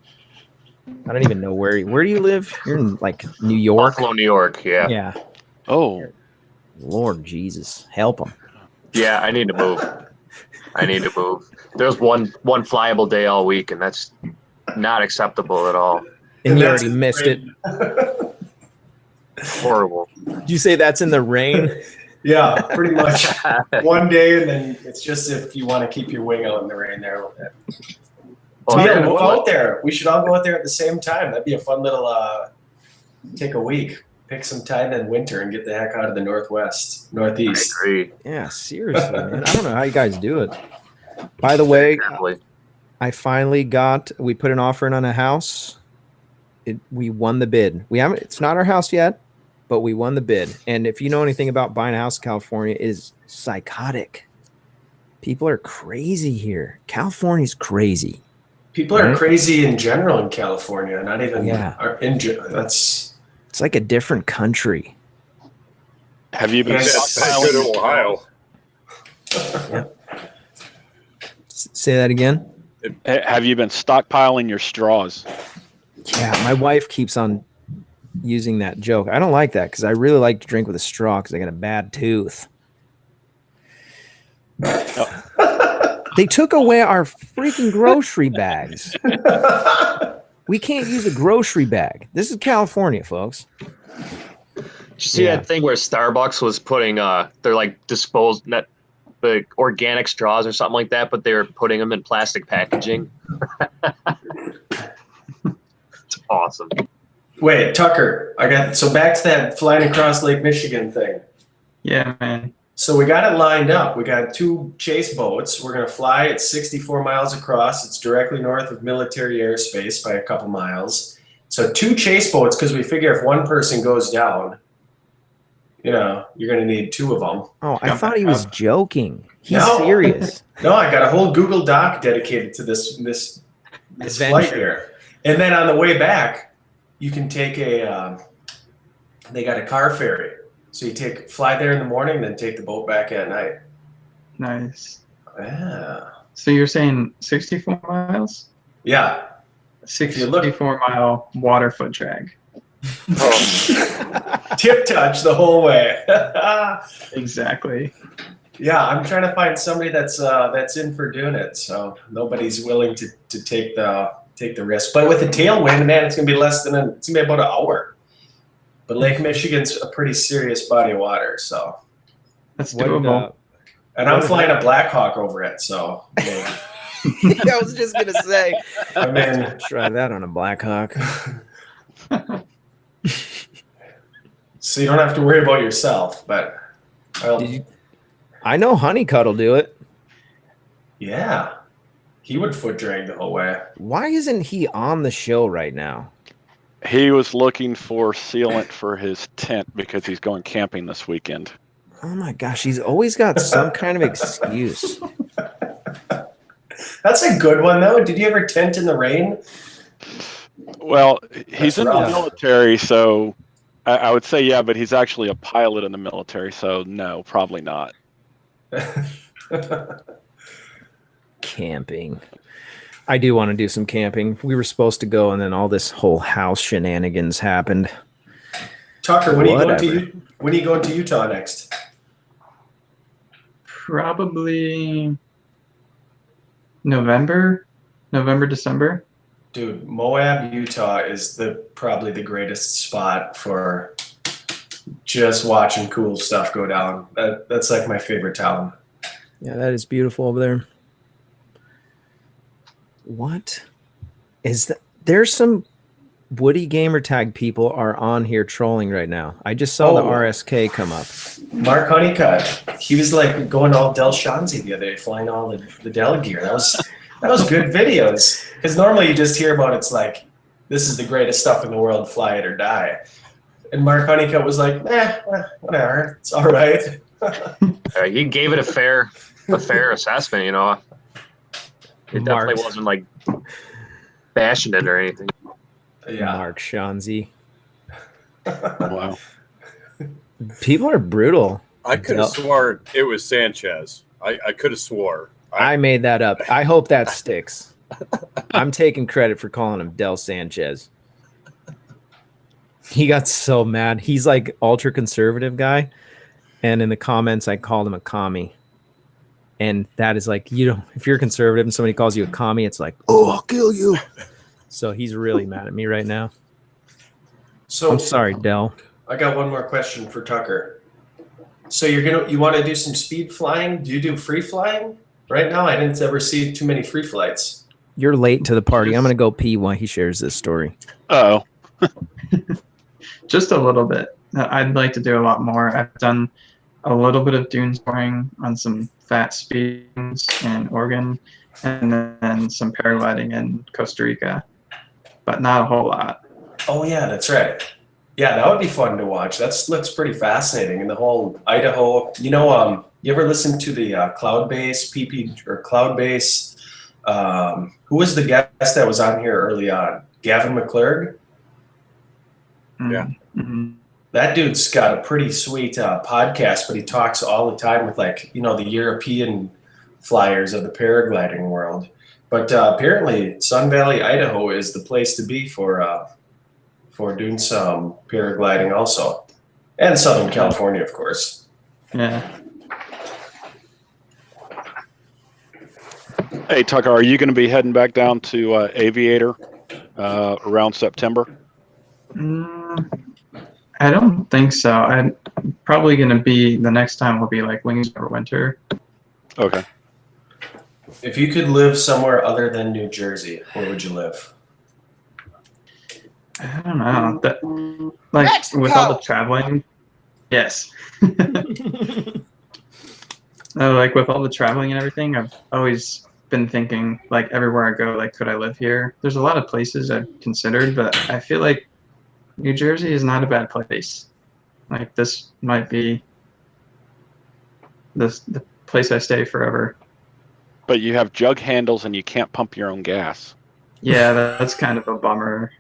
I don't even know where do you live? You're in like New York? Buffalo, New York. Yeah. Yeah. Oh, Lord Jesus, help him. Yeah, I need to move. There's one flyable day all week, and that's not acceptable at all. And you that's already missed it. Horrible. Did you say that's in the rain? Yeah, pretty much. One day, and then it's just if you want to keep your wing out in the rain there a little bit. Oh, Yeah, yeah, we'll go what- out there. We should all go out there at the same time. That'd be a fun little take a week. Pick some time in winter and get the heck out of the northeast. I agree. Yeah, seriously, man. I don't know how you guys do it. By the way, Exactly. I finally we put an offer in on a house. We won the bid. It's not our house yet, but we won the bid. And if you know anything about buying a house in California, it is psychotic. People are crazy here. California's crazy. People are crazy in general in California. Not even that's. It's like a different country. have you been That's stockpiling? good Ohio. Say that again. Have you been stockpiling your straws? Yeah, my wife keeps on using that joke. I don't like that because I really like to drink with a straw because I got a bad tooth. They took away our freaking grocery bags. We can't use a grocery bag. This is California, folks. Did you see that thing where Starbucks was putting they're like the organic straws or something like that, but they were putting them in plastic packaging? It's awesome. Wait, Tucker. So back to that flying across Lake Michigan thing. Yeah, man. So we got it lined up. We got 2 chase boats. We're going to fly. It's 64 miles across. It's directly north of military airspace by a couple miles. So 2 chase boats because we figure if one person goes down, you're going to need 2 of them. Oh, I thought he was joking. He's No. serious. No, I got a whole Google Doc dedicated to this flight here. And then on the way back, you can take they got a car ferry. So you fly there in the morning, then take the boat back at night. Nice. Yeah. So you're saying 64 miles? Yeah. 64-mile water foot drag. Tip touch the whole way. Exactly. Yeah, I'm trying to find somebody that's in for doing it. So nobody's willing to take the risk. But with the tailwind, man, it's gonna be it's gonna be about an hour. But Lake Michigan's a pretty serious body of water, so. That's What, doable. And I'm flying a Black Hawk over it, so. I was just gonna say. I mean, Try that on a Black Hawk. so you don't have to worry about yourself, but. Did I know Honeycutt will do it. Yeah. He would foot drag the whole way. Why isn't he on the show right now? He was looking for sealant for his tent because he's going camping this weekend. Oh my gosh, he's always got some kind of excuse. That's a good one, though. Did you ever tent in the rain? Well, he's in rough. the military, so I would say yeah, but he's actually a pilot in the military, so no, probably not. Camping. I do want to do some camping. We were supposed to go, and then all this whole house shenanigans happened. Tucker, when are Whatever. you going to Utah next? Probably November, December. Dude, Moab, Utah is probably the greatest spot for just watching cool stuff go down. That's like my favorite town. Yeah, that is beautiful over there. What is that? There's some Woody Gamer Tag people are on here trolling right now. I just saw the RSK come up. Mark Honeycutt, he was like going all Del Shanzi the other day, flying all the Del gear. That was good videos. Because normally you just hear about it's like, this is the greatest stuff in the world, fly it or die. And Mark Honeycutt was like, whatever, it's all right. He gave it a fair assessment, you know. It definitely wasn't like bashing it or anything. Yeah. Mark Shanzi. Wow. People are brutal. I could have sworn it was Sanchez. I could have swore. I made that up. I hope that sticks. I'm taking credit for calling him Del Sanchez. He got so mad. He's like ultra conservative guy. And in the comments, I called him a commie. And that is like, if you're conservative and somebody calls you a commie, it's like, oh, I'll kill you. So he's really mad at me right now. So I'm sorry, Del. I got one more question for Tucker. So you want to do some speed flying? Do you do free flying? Right now, I didn't ever see too many free flights. You're late to the party. I'm going to go pee while he shares this story. Oh, Just a little bit. I'd like to do a lot more. I've done a little bit of dune soaring on some fat speeds in Oregon, and then some paragliding in Costa Rica, but not a whole lot. Oh yeah, that's right. Yeah, that would be fun to watch. That looks pretty fascinating. And the whole Idaho, you ever listen to the Cloudbase PP or Cloudbase? Who was the guest that was on here early on? Gavin McClurg. Yeah. Mm-hmm. That dude's got a pretty sweet podcast, but he talks all the time with the European flyers of the paragliding world. But apparently Sun Valley, Idaho is the place to be for doing some paragliding also. And Southern California, of course. Yeah. hey Tucker, are you going to be heading back down to Aviator around September? I don't think so. I'm probably going to be, the next time will be like Wings Over Winter. Okay. If you could live somewhere other than New Jersey, where would you live? I don't know. With all the traveling. Yes. With all the traveling and everything, I've always been thinking, like, everywhere I go, like, could I live here? There's a lot of places I've considered, but I feel like New Jersey is not a bad place. Like, this might be the place I stay forever. But you have jug handles and you can't pump your own gas. Yeah, that's kind of a bummer.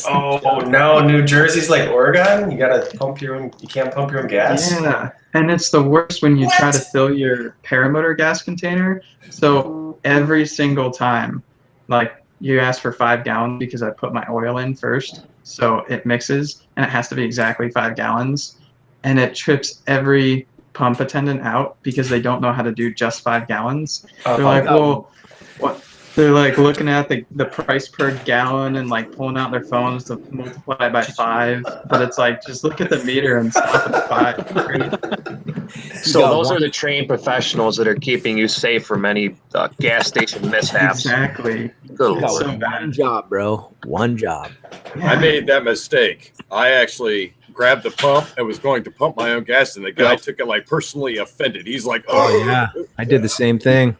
Oh no, New Jersey's like Oregon. You can't pump your own gas. Yeah, and it's the worst when you try to fill your Paramotor gas container. So every single time, like, you ask for 5 gallons because I put my oil in first, so it mixes, and it has to be exactly 5 gallons, and it trips every pump attendant out because they don't know how to do just 5 gallons. They're like, well, what? They're like looking at the price per gallon and like pulling out their phones to multiply by 5, but it's like, just look at the meter and stop at 5. So those are the trained professionals that are keeping you safe from any gas station mishaps. Exactly. Good So Lord. bad. One job, bro. One job. I made that mistake. I actually grabbed the pump and was going to pump my own gas, and the guy took it like personally offended. He's like, Oh yeah, I did the same thing.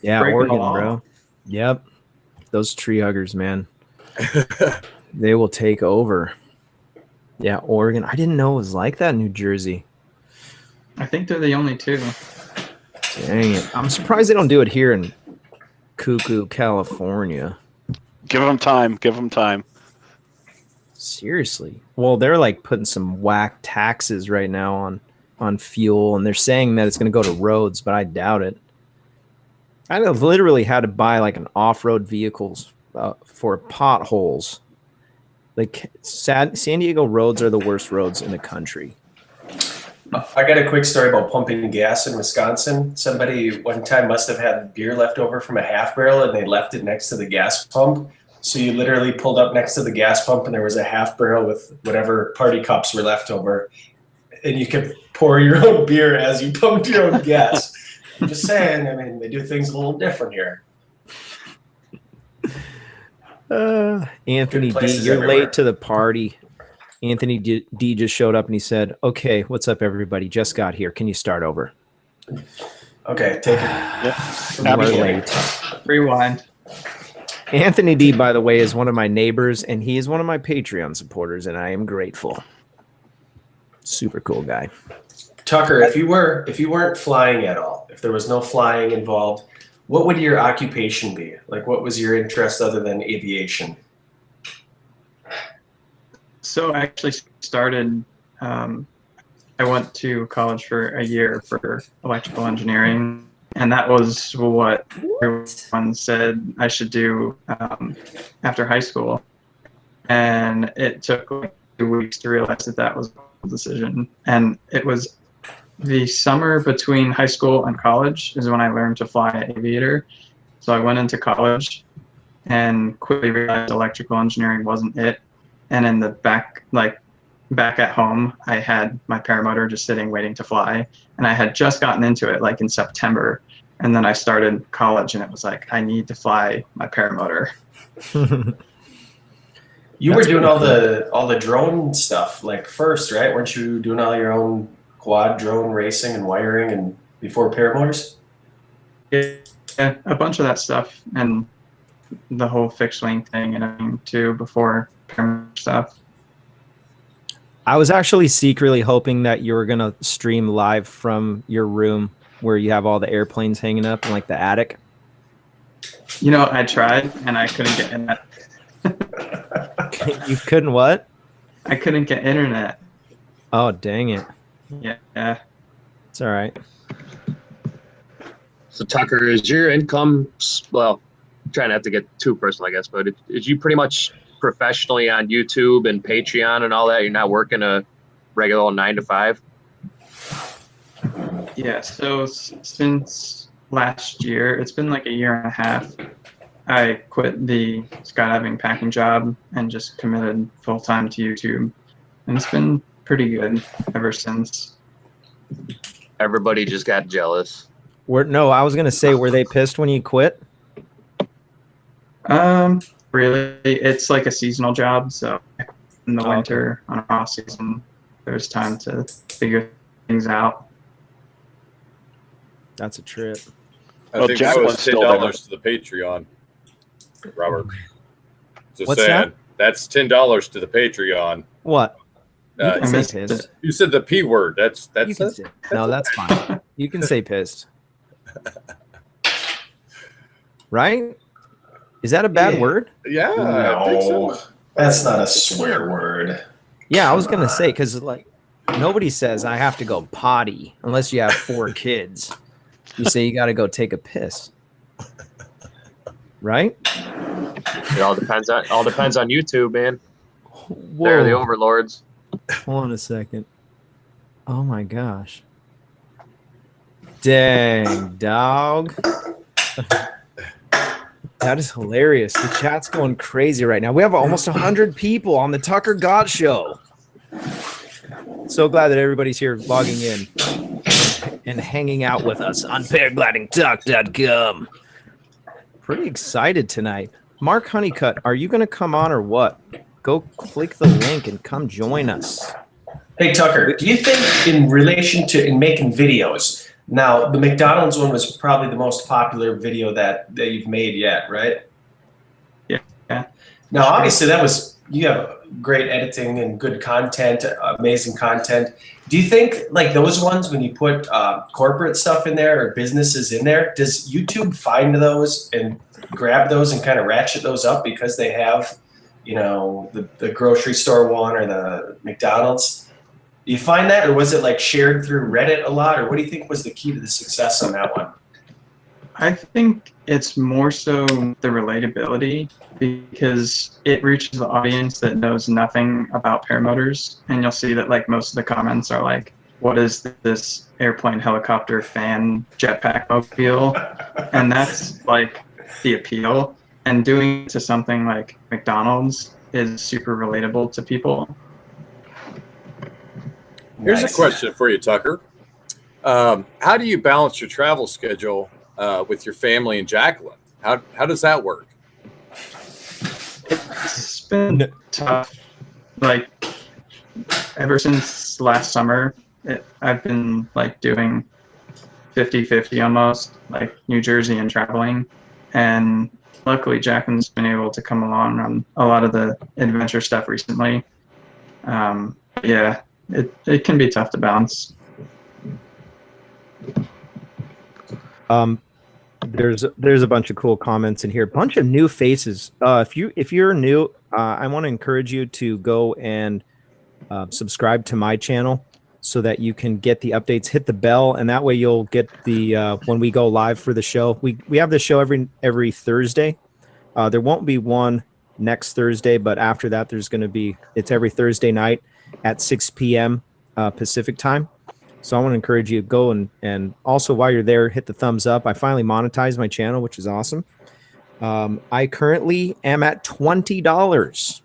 Yeah, Breaking Oregon, the law. bro. Yep, those tree huggers, man. They will take over. Yeah, Oregon. I didn't know it was like that in New Jersey. I think they're the only two. Dang it. I'm surprised they don't do it here in Cuckoo, California. Give them time. Give them time. Seriously. Well, they're like putting some whack taxes right now on fuel, and they're saying that it's going to go to roads, but I doubt it. I literally had to buy like an off-road vehicles for potholes. Like San Diego roads are the worst roads in the country. I got a quick story about pumping gas in Wisconsin. Somebody one time must have had beer left over from a half barrel, and they left it next to the gas pump. So you literally pulled up next to the gas pump, and there was a half barrel with whatever party cups were left over, and you could pour your own beer as you pumped your own gas. I'm just saying, I mean, they do things a little different here. Anthony Good D, places you're everywhere. late to the party. Anthony D just showed up and he said, "Okay, what's up, everybody? Just got here. Can you start over?" Okay, take it. We're Absolutely. late. Rewind. Anthony D, by the way, is one of my neighbors, and he is one of my Patreon supporters, and I am grateful. Super cool guy. Tucker, if you weren't flying at all, if there was no flying involved, what would your occupation be? Like, what was your interest other than aviation? So I actually started. I went to college for a year for electrical engineering, and that was what everyone said I should do after high school. And it took like 2 weeks to realize that was a decision. And it was the summer between high school and college is when I learned to fly aviator. So I went into college and quickly realized electrical engineering wasn't it. And in the back at home, I had my paramotor just sitting waiting to fly. And I had just gotten into it like in September. And then I started college, and it was like, I need to fly my paramotor. You That's were doing pretty all the drone stuff like first, right? Weren't you doing all your own quad drone racing and wiring and before paramotors? Yeah, a bunch of that stuff, and the whole fixed wing thing and everything too before paramotor stuff. I was actually secretly hoping that you were going to stream live from your room where you have all the airplanes hanging up in like the attic. You know, I tried and I couldn't get internet. You couldn't what? I couldn't get internet. Oh, dang it. Yeah. It's all right. So Tucker, is your income, well, trying not to get too personal, I guess, but is you pretty much professionally on YouTube and Patreon and all that? You're not working a regular 9 to 5? Yeah, so since last year, it's been like a year and a half, I quit the skydiving packing job and just committed full-time to YouTube. And it's been pretty good ever since. Everybody just got jealous. No, I was going to say, were they pissed when you quit? Really, it's like a seasonal job, so in the winter, on an off season, there's time to figure things out. That's a trip. I Well, think Jacqueline's that was still $10 to the Patreon, Robert. Just What's saying. that? That's $10 to the Patreon. What? You Uh, can say missed pissed. You said the P word. That's You can say, no, that's fine. You can say pissed. Right? Is that a bad Yeah. word? yeah. I think so. No, that's not a swear word. Yeah, I was going to say, because like nobody says I have to go potty unless you have 4 kids. You say you got to go take a piss. Right? It all depends on YouTube, man. They're the Whoa. overlords. Hold on a second. Oh my gosh. Dang, dog. That is hilarious. The chat's going crazy right now. We have almost 100 people on the Tucker Gott Show. So glad that everybody's here logging in and hanging out with us on paraglidingtalk.com. Pretty excited tonight. Mark Honeycutt, are you going to come on or what? Go click the link and come join us. Hey Tucker, do you think in relation to in making videos, now the McDonald's one was probably the most popular video that you've made yet, right? Yeah. Yeah. Now, obviously, that was you have great editing and good content, amazing content. Do you think like those ones when you put corporate stuff in there or businesses in there, does YouTube find those and grab those and kind of ratchet those up because they have, you know, the grocery store one or the McDonald's? Do you find that, or was it like shared through Reddit a lot, or what do you think was the key to the success on that one? I think it's more so the relatability because it reaches the audience that knows nothing about paramotors, and you'll see that like most of the comments are like, "What is this airplane, helicopter, fan, jetpack mobile?" And that's like the appeal. And doing it to something like McDonald's is super relatable to people. Here's Nice. a question for you, Tucker. How do you balance your travel schedule with your family and Jacqueline? How does that work? It's been tough. Like ever since last summer, I've been like doing 50-50 almost, like New Jersey and traveling. And luckily, Jacqueline's been able to come along on a lot of the adventure stuff recently. Yeah, it can be tough to balance. There's a bunch of cool comments in here. Bunch of new faces. If you're new, I want to encourage you to go and subscribe to my channel so that you can get the updates. Hit the bell, and that way you'll get the when we go live for the show. We have the show every Thursday. There won't be one next Thursday, but after that, it's every Thursday night at 6 p.m. Pacific time. So I want to encourage you to go and also while you're there, hit the thumbs up. I finally monetized my channel, which is awesome. I currently am at $20.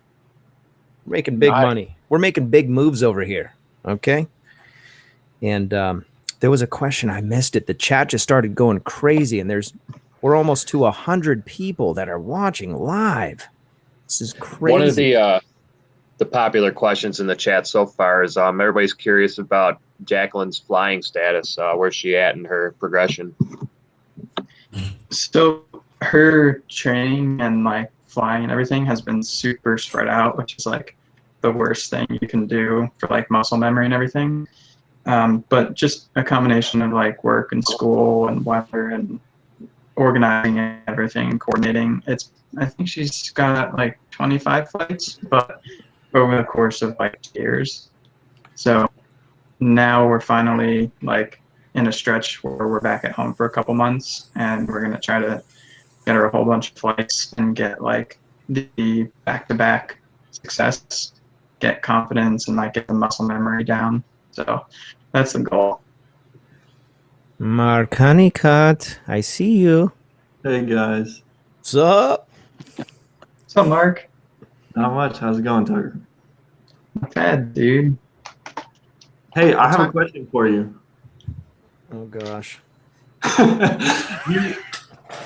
We're making big money. We're making big moves over here. Okay. And there was a question. I missed it. The chat just started going crazy, and we're almost to 100 people that are watching live. This is crazy. One of the popular questions in the chat so far is everybody's curious about Jacqueline's flying status. Where's she at in her progression? So her training and like flying and everything has been super spread out, which is like the worst thing you can do for like muscle memory and everything. But just a combination of like work and school and weather and organizing everything and coordinating. I think she's got like 25 flights, but over the course of like years. So now we're finally like in a stretch where we're back at home for a couple months, and we're going to try to get her a whole bunch of flights and get like the back-to-back success, get confidence, and like get the muscle memory down. So that's the goal. Mark Honeycutt, I see you. Hey guys. What's up? What's up, Mark? Not much. How's it going, Tucker? Not bad, dude. Hey, I have a question for you. Oh gosh.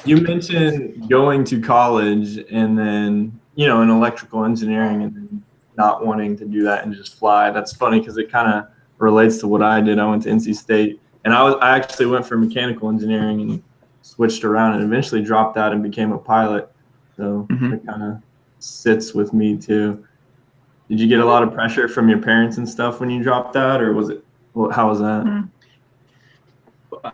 You mentioned going to college and then, in electrical engineering and then not wanting to do that and just fly. That's funny because it kind of relates to what I did. I went to NC State, and I actually went for mechanical engineering and switched around and eventually dropped out and became a pilot. So it kind of sits with me too. Did you get a lot of pressure from your parents and stuff when you dropped out, or how was that?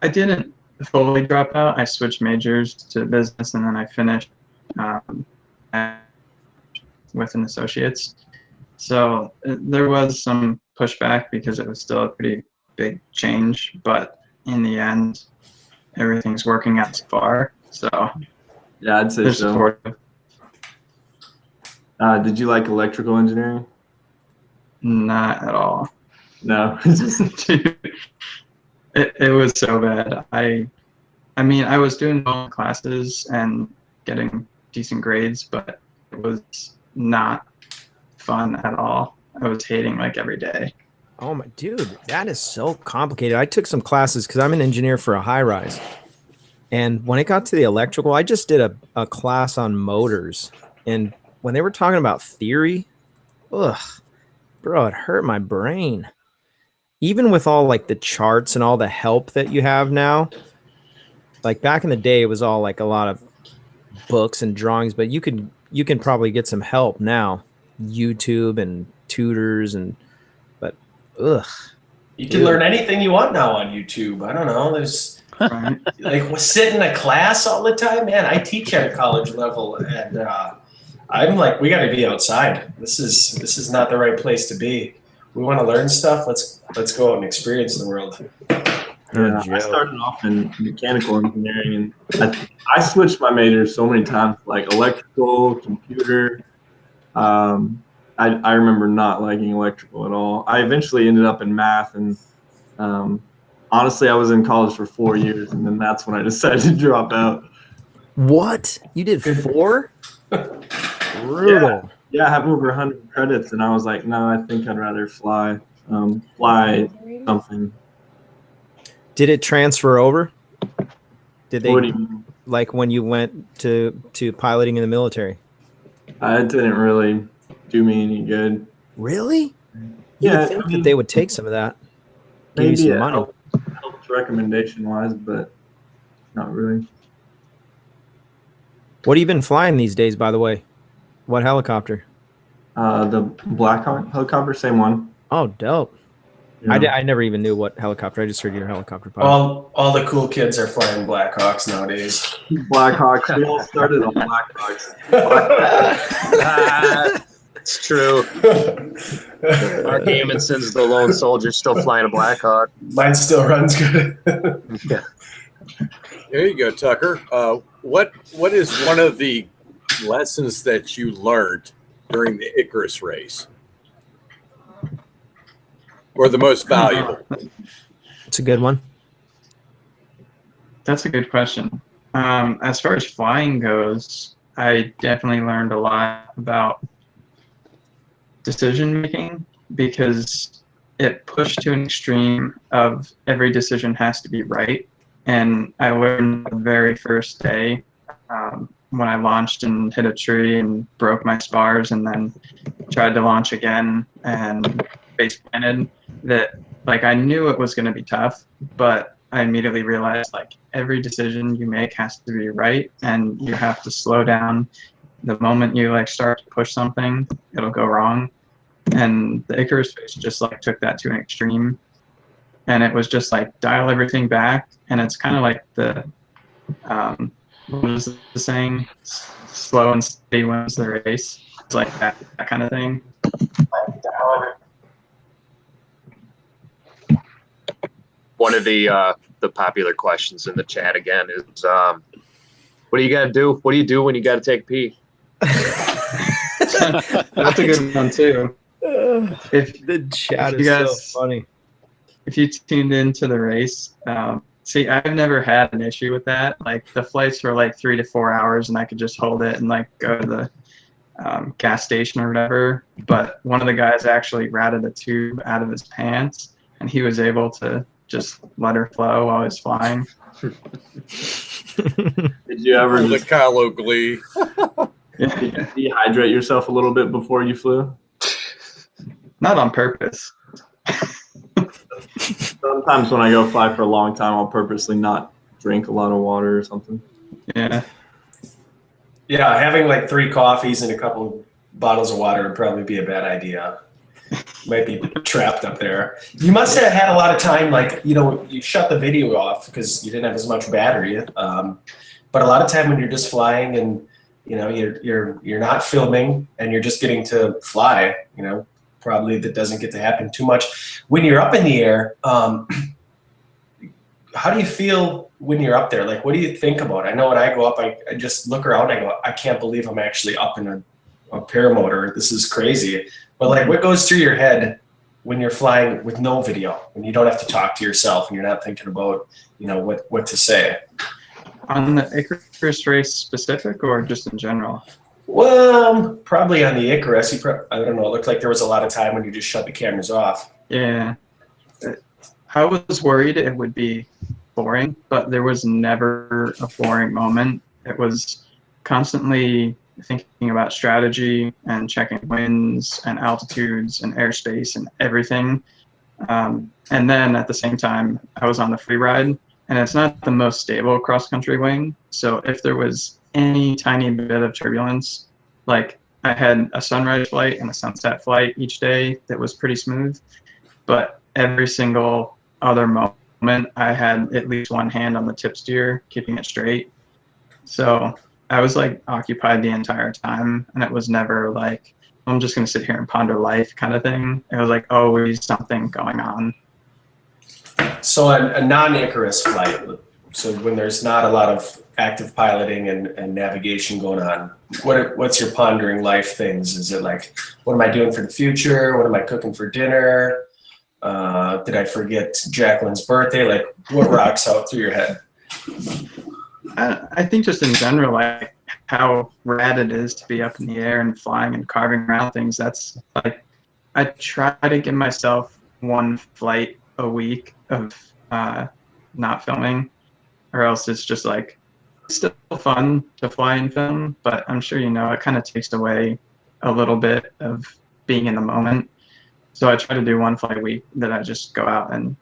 I didn't fully drop out. I switched majors to business, and then I finished with an associate's. So there was some pushback because it was still a pretty big change, but in the end, everything's working out so far. So yeah, I'd say they're so. supportive. Did you like electrical engineering? Not at all. No. It was so bad. I mean, I was doing well in classes and getting decent grades, but it was not fun at all. I was hating like every day. Oh my dude, that is so complicated. I took some classes because I'm an engineer for a high rise. And when it got to the electrical, I just did a class on motors. And when they were talking about theory, bro, it hurt my brain. even with all like the charts and all the help that you have now, like back in the day, it was all like a lot of books and drawings, but you can probably get some help now, YouTube and tutors but ugh. You can learn anything you want now on YouTube. I don't know. There's like sit in a class all the time, man. I teach at a college level, and I'm like, we got to be outside. This is not the right place to be. We want to learn stuff. Let's go out and experience the world. Yeah, I started off in mechanical engineering, and I switched my majors so many times, like electrical, computer. I remember not liking electrical at all. I eventually ended up in math, and honestly, I was in college for 4 years, and then that's when I decided to drop out. What? You did 4? Brutal. Yeah, I have over 100 credits, and I was like, no, I think I'd rather fly something. Did it transfer over? Did they, What do you mean? like when you went to piloting in the military? It didn't really do me any good. Really? Yeah, You would think that they would take some of that. Give you Maybe some it money. helped recommendation-wise, but not really. What have you been flying these days, by the way? What helicopter? The Black Hawk helicopter, same one. Oh, dope. Yeah. I never even knew what helicopter. I just heard you're a helicopter pilot. All the cool kids are flying Blackhawks nowadays. Blackhawks. We all started on Blackhawks. It's true. Mark Amundsen's the lone soldier still flying a Blackhawk. Mine still runs good. Yeah. There you go, Tucker. What is one of the lessons that you learned during the Icarus race, or the most valuable? It's a good one. That's a good question. As far as flying goes, I definitely learned a lot about decision making, because it pushed to an extreme of every decision has to be right. And I learned the very first day when I launched and hit a tree and broke my spars, and then tried to launch again and base planted, that like I knew it was going to be tough, but I immediately realized like every decision you make has to be right, and you have to slow down. The moment you like start to push something, it'll go wrong. And the Icarus race just like took that to an extreme, and it was just like dial everything back. And it's kind of like the what is the saying? Slow and steady wins the race. It's like that kind of thing. One of the popular questions in the chat again is, what do you got to do? What do you do when you got to take a pee? That's a good one too. If The chat you is guys- so funny. if you tuned into the race, see, I've never had an issue with that. Like the flights were like 3 to 4 hours, and I could just hold it and like go to the gas station or whatever. But one of the guys actually ratted a tube out of his pants, and he was able to just let her flow while he was flying. Did you ever The just Kylo Glee. dehydrate yourself a little bit before you flew? Not on purpose. Sometimes when I go fly for a long time, I'll purposely not drink a lot of water or something. Yeah. Yeah, having like 3 coffees and a couple bottles of water would probably be a bad idea. Might be trapped up there. You must have had a lot of time, like, you shut the video off because you didn't have as much battery. But a lot of time when you're just flying and you're not filming and you're just getting to fly, probably that doesn't get to happen too much. When you're up in the air, how do you feel when you're up there? Like, what do you think about it? I know when I go up, I just look around, I go, I can't believe I'm actually up in a paramotor. This is crazy. But like, what goes through your head when you're flying with no video, when you don't have to talk to yourself and you're not thinking about, what to say? On the Icarus race specific, or just in general? Well, probably on the Icarus. I don't know. It looked like there was a lot of time when you just shut the cameras off. Yeah. I was worried it would be boring, but there was never a boring moment. It was constantly thinking about strategy and checking winds and altitudes and airspace and everything. And then at the same time, I was on the free ride, and it's not the most stable cross-country wing. So if there was any tiny bit of turbulence, like I had a sunrise flight and a sunset flight each day that was pretty smooth, but every single other moment, I had at least one hand on the tip steer, keeping it straight. So I was like occupied the entire time, and it was never like, I'm just going to sit here and ponder life kind of thing. It was like always something going on. So a non-Icarus flight, so when there's not a lot of active piloting and navigation going on, what's your pondering life things? Is it like, what am I doing for the future? What am I cooking for dinner? Did I forget Jacqueline's birthday? Like, what rocks out through your head? I think just in general, like how rad it is to be up in the air and flying and carving around things. That's like, I try to give myself one flight a week of not filming, or else it's just like, it's still fun to fly and film, but I'm sure you know it kind of takes away a little bit of being in the moment. So I try to do one flight a week that I just go out and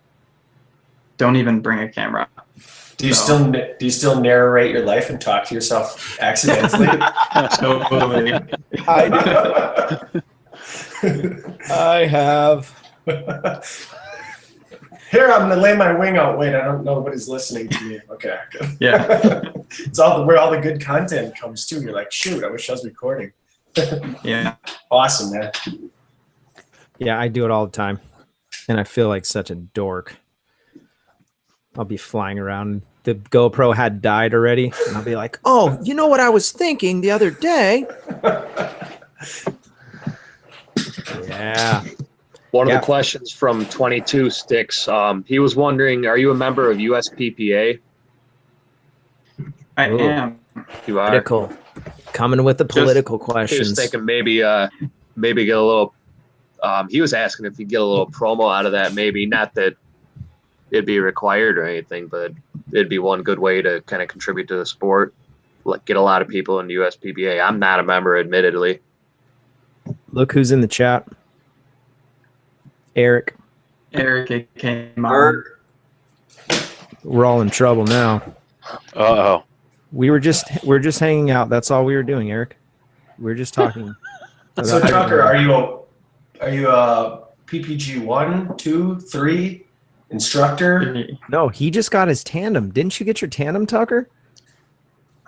don't even bring a camera. Do you still narrate your life and talk to yourself accidentally? Totally. I have. Here, I'm gonna lay my wing out. Wait, I don't know nobody's listening to me. Okay, good. Yeah. It's all where all the good content comes to. You're like, shoot, I wish I was recording. Yeah. Awesome, man. Yeah, I do it all the time, and I feel like such a dork. I'll be flying around. The GoPro had died already, and I'll be like, "Oh, you know what I was thinking the other day?" Yeah. One of the questions from 22 Sticks, he was wondering, are you a member of USPPA? I am. You are? Political. Coming with the political He questions. was thinking maybe get a little, he was asking if you get a little promo out of that, maybe. Not that it'd be required or anything, but it'd be one good way to kind of contribute to the sport, like get a lot of people into USPPA. I'm not a member, admittedly. Look who's in the chat. Eric. Eric came on. We're all in trouble now. Uh-oh. We're just hanging out. That's all we were doing, Eric. We're just talking. So Tucker, are you a PPG 1, 2, 3 instructor? No, he just got his tandem. Didn't you get your tandem, Tucker?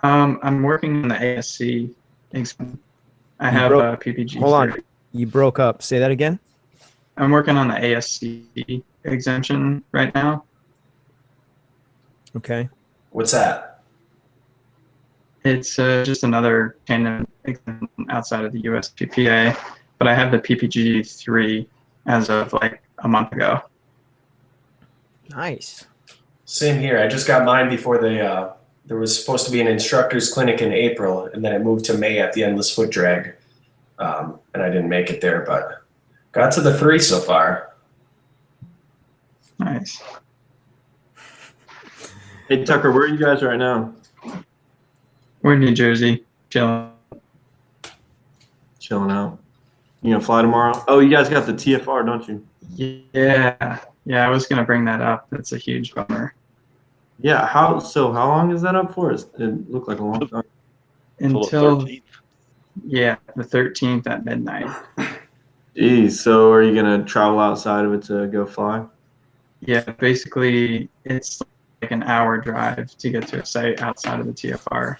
I'm working on the ASC exam. I have a PPG. Hold on. You broke up. Say that again. I'm working on the ASC exemption right now. Okay. What's that? It's just another tandem exam outside of the USPPA, but I have the PPG 3 as of like a month ago. Nice. Same here. I just got mine before there was supposed to be an instructor's clinic in April, and then it moved to May at the Endless Foot Drag, and I didn't make it there, but got to the 3 so far. Nice. Hey Tucker, where are you guys right now? We're in New Jersey, chilling. Chilling out. You gonna fly tomorrow? Oh, you guys got the TFR, don't you? Yeah. I was gonna bring that up. That's a huge bummer. Yeah. How long is that up for? It looked like a long time. Until the 13th at midnight. Geez, so are you gonna travel outside of it to go fly? Yeah, basically it's like an hour drive to get to a site outside of the TFR.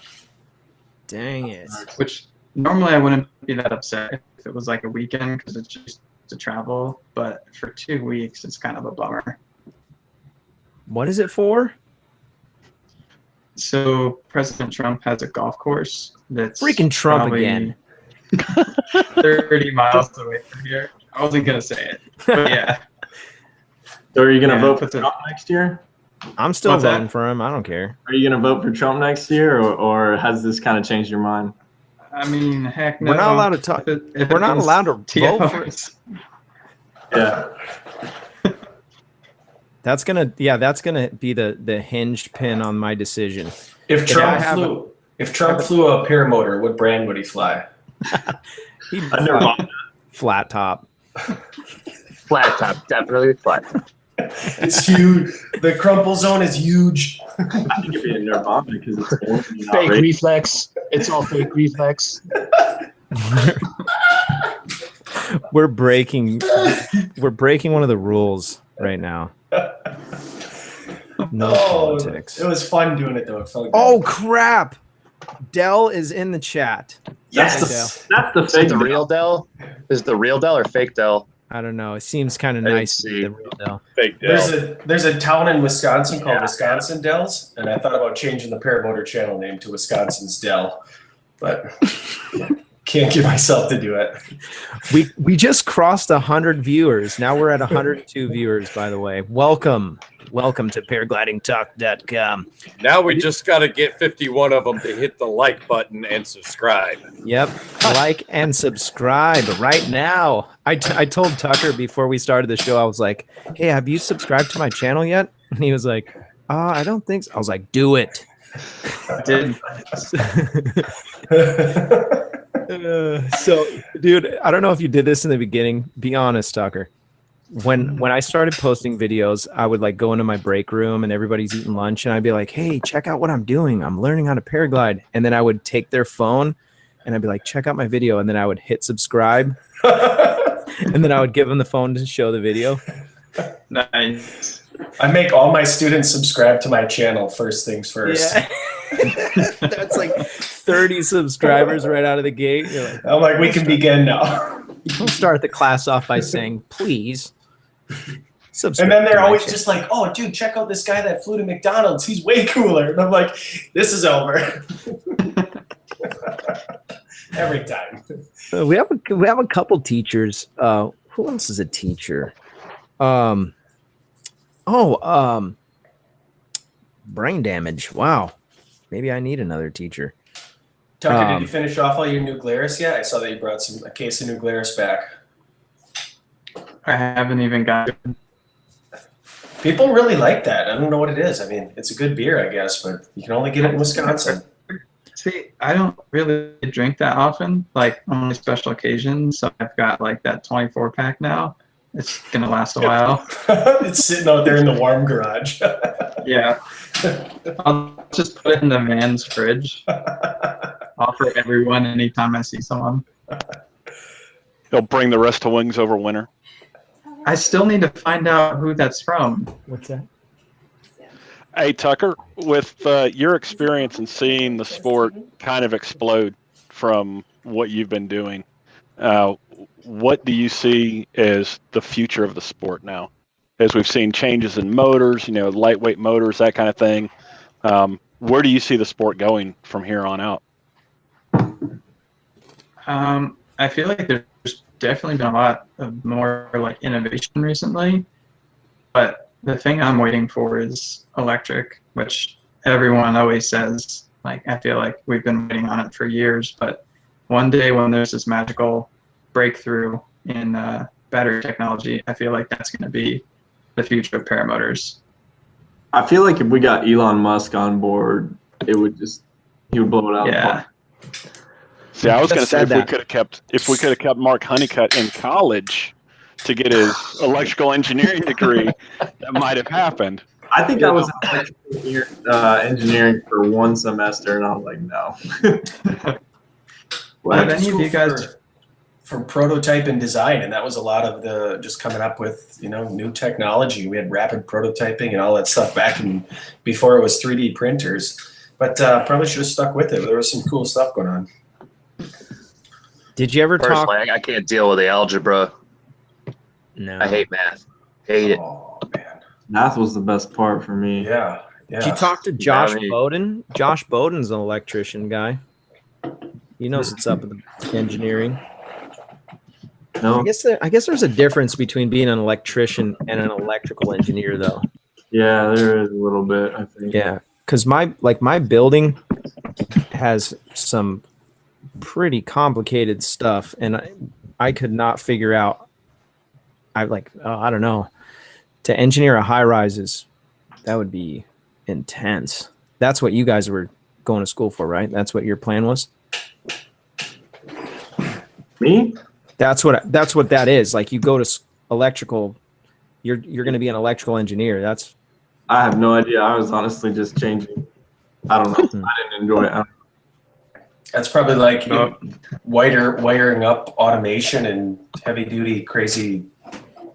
Dang it. Which normally I wouldn't be that upset if it was like a weekend because it's just to travel, but for 2 weeks it's kind of a bummer. What is it for? So President Trump has a golf course that's Freaking Trump again. 30 miles away from here. I wasn't gonna say it, but yeah. So are you gonna vote for Trump next year? I'm still What's that? voting for him. I don't care. Are you gonna vote for Trump next year, or has this kind of changed your mind? I mean, heck no. We're not allowed to talk. We're not allowed to vote for it. Yeah. That's gonna be the hinged pin on my decision. If Trump flew a paramotor, what brand would he fly? He'd I never fly bought flat top. Flat top, definitely flat top. It's huge. The crumple zone is huge. I think it'd be a Nirvana because it's orange and not Fake red. reflex. It's all fake reflex. We're breaking one of the rules right now. No politics. It was fun doing it though. It felt good. Oh crap! Dell is in the chat. yes. That's the Is it fake the real Dell? Is it the real Dell or fake Dell? I don't know. It seems kind of I didn't nice to be see. the real Dell. Fake Dell. There's a town in Wisconsin called Wisconsin Dells, and I thought about changing the Paramotor channel name to Wisconsin's Dell, but can't get myself to do it. We just crossed 100 viewers. Now we're at 102 viewers, by the way. Welcome to paraglidingtalk.com. Now we just got to get 51 of them to hit the like button and subscribe. Yep. Like and subscribe right now. I told Tucker before we started the show, I was like, hey, have you subscribed to my channel yet? And he was like, I don't think so. I was like, do it. I did. So, dude, I don't know if you did this in the beginning. Be honest, Tucker. When I started posting videos, I would like go into my break room and everybody's eating lunch, and I'd be like, "Hey, check out what I'm doing. I'm learning how to paraglide." And then I would take their phone, and I'd be like, "Check out my video," and then I would hit subscribe, and then I would give them the phone to show the video. Nice. I make all my students subscribe to my channel first things first. Yeah. That's like 30 subscribers right out of the gate. You're like, I'm like, we can begin now. we'll start the class off by saying, "Please." Subscribe And then to they're my always channel. just like, "Oh, dude, check out this guy that flew to McDonald's. He's way cooler." And I'm like, "This is over." Every time. We have a couple teachers. Who else is a teacher? Brain damage. Wow. Maybe I need another teacher. Tucker, did you finish off all your new Glarus yet? I saw that you brought a case of new Glarus back. I haven't even got it. People really like that. I don't know what it is. I mean, it's a good beer, I guess, but you can only get it in Wisconsin. See, I don't really drink that often, like only special occasions. So I've got like that 24 pack now. It's gonna last a while. It's sitting out there in the warm garage. Yeah. I'll just put it in the van's fridge. Offer everyone anytime I see someone. They'll bring the rest of wings over winter. I still need to find out who that's from. What's that? Hey, Tucker, with your experience in seeing the sport kind of explode from what you've been doing, what do you see as the future of the sport now? As we've seen changes in motors, lightweight motors, that kind of thing. Where do you see the sport going from here on out? I feel like there's definitely been a lot of more like innovation recently, but the thing I'm waiting for is electric, which everyone always says. Like, I feel like we've been waiting on it for years, but one day when there's this magical breakthrough in battery technology, I feel like that's going to be the future of paramotors. I feel like if we got Elon Musk on board, he would blow it out. Yeah. See, I was going to say said if we could have kept Mark Honeycutt in college to get his electrical engineering degree, that might have happened. I think I was in engineering for one semester, and I was like, no. Well, have any of you guys from prototype and design, and that was a lot of the just coming up with new technology. We had rapid prototyping and all that stuff back in before it was 3D printers, but probably should have stuck with it. There was some cool stuff going on. Did you ever talk? Personally, I can't deal with the algebra. No. I hate math. Hate it. Oh man, Math was the best part for me. yeah. Did you talk to Josh I mean- Bowden? Josh Bowden's an electrician guy. He knows what's up with the engineering. No. I guess there's a difference between being an electrician and an electrical engineer, though. Yeah, there is a little bit, I think. Yeah, because my building has some pretty complicated stuff, and I could not figure out. I don't know. To engineer a high rise that would be intense. That's what you guys were going to school for, right? That's what your plan was. Me? That's what that is. Like, you go to electrical. You're going to be an electrical engineer. That's. I have no idea. I was honestly just changing. I don't know. I didn't enjoy it. That's probably like wiring up automation and heavy duty crazy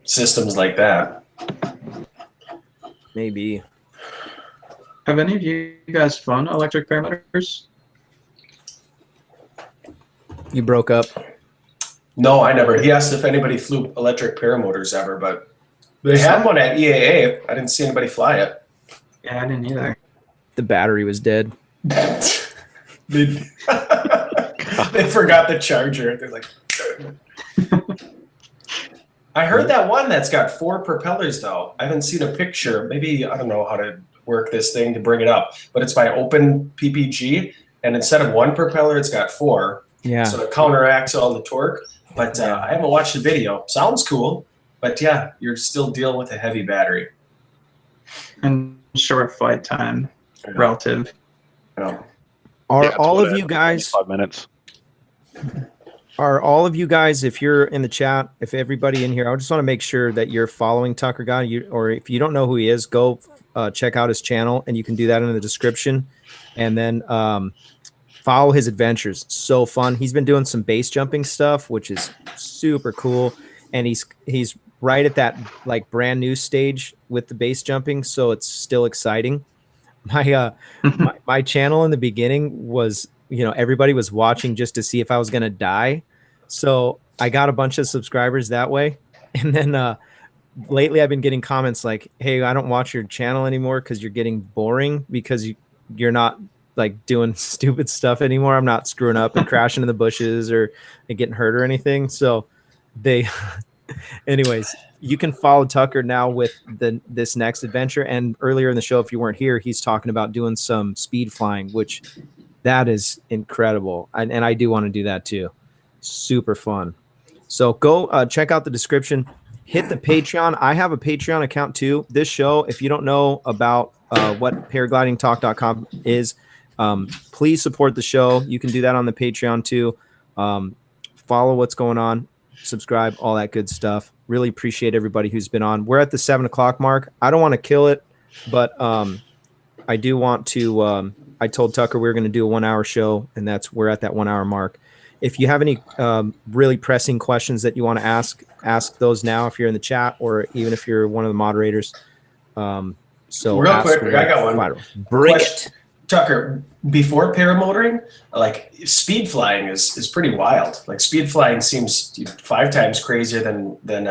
systems like that. Maybe. Have any of you guys flown electric paramotors? You broke up. No, I never. He asked if anybody flew electric paramotors ever, but they had one at EAA. I didn't see anybody fly it. Yeah, I didn't either. The battery was dead. They forgot the charger. They're like, I heard that one that's got 4 propellers though. I haven't seen a picture. Maybe I don't know how to work this thing to bring it up, but it's by Open PPG, and instead of 1 propeller, it's got 4. Yeah. So it counteracts all the torque. But I haven't watched the video. Sounds cool, but yeah, you're still dealing with a heavy battery And short flight time relative. Yeah. Are all of you guys? 5 minutes. Are all of you guys, if you're in the chat, if everybody in here, I just want to make sure that you're following Tucker Gott, or if you don't know who he is, go check out his channel, and you can do that in the description. And then follow his adventures. So fun. He's been doing some base jumping stuff, which is super cool. And he's right at that like brand new stage with the base jumping, so it's still exciting. My channel in the beginning was, everybody was watching just to see if I was going to die. So I got a bunch of subscribers that way. And then lately I've been getting comments like, hey, I don't watch your channel anymore because you're getting boring, because you're not like doing stupid stuff anymore. I'm not screwing up and crashing in the bushes or getting hurt or anything. So anyways, you can follow Tucker now with this next adventure. And earlier in the show, if you weren't here, he's talking about doing some speed flying, which that is incredible. And I do want to do that too. Super fun. So go check out the description. Hit the Patreon. I have a Patreon account too. This show, if you don't know about what paraglidingtalk.com is, please support the show. You can do that on the Patreon too. Follow what's going on. Subscribe, all that good stuff. Really appreciate everybody who's been on. We're at the 7 o'clock mark. I don't want to kill it, but I do want to. I told Tucker we were going to do a 1 hour show, and we're at that 1 hour mark. If you have any really pressing questions that you want to ask those now. If you're in the chat, or even if you're one of the moderators. So real quick, I got one. Bring it. Tucker, before paramotoring, like speed flying is pretty wild. Like speed flying seems 5 times crazier than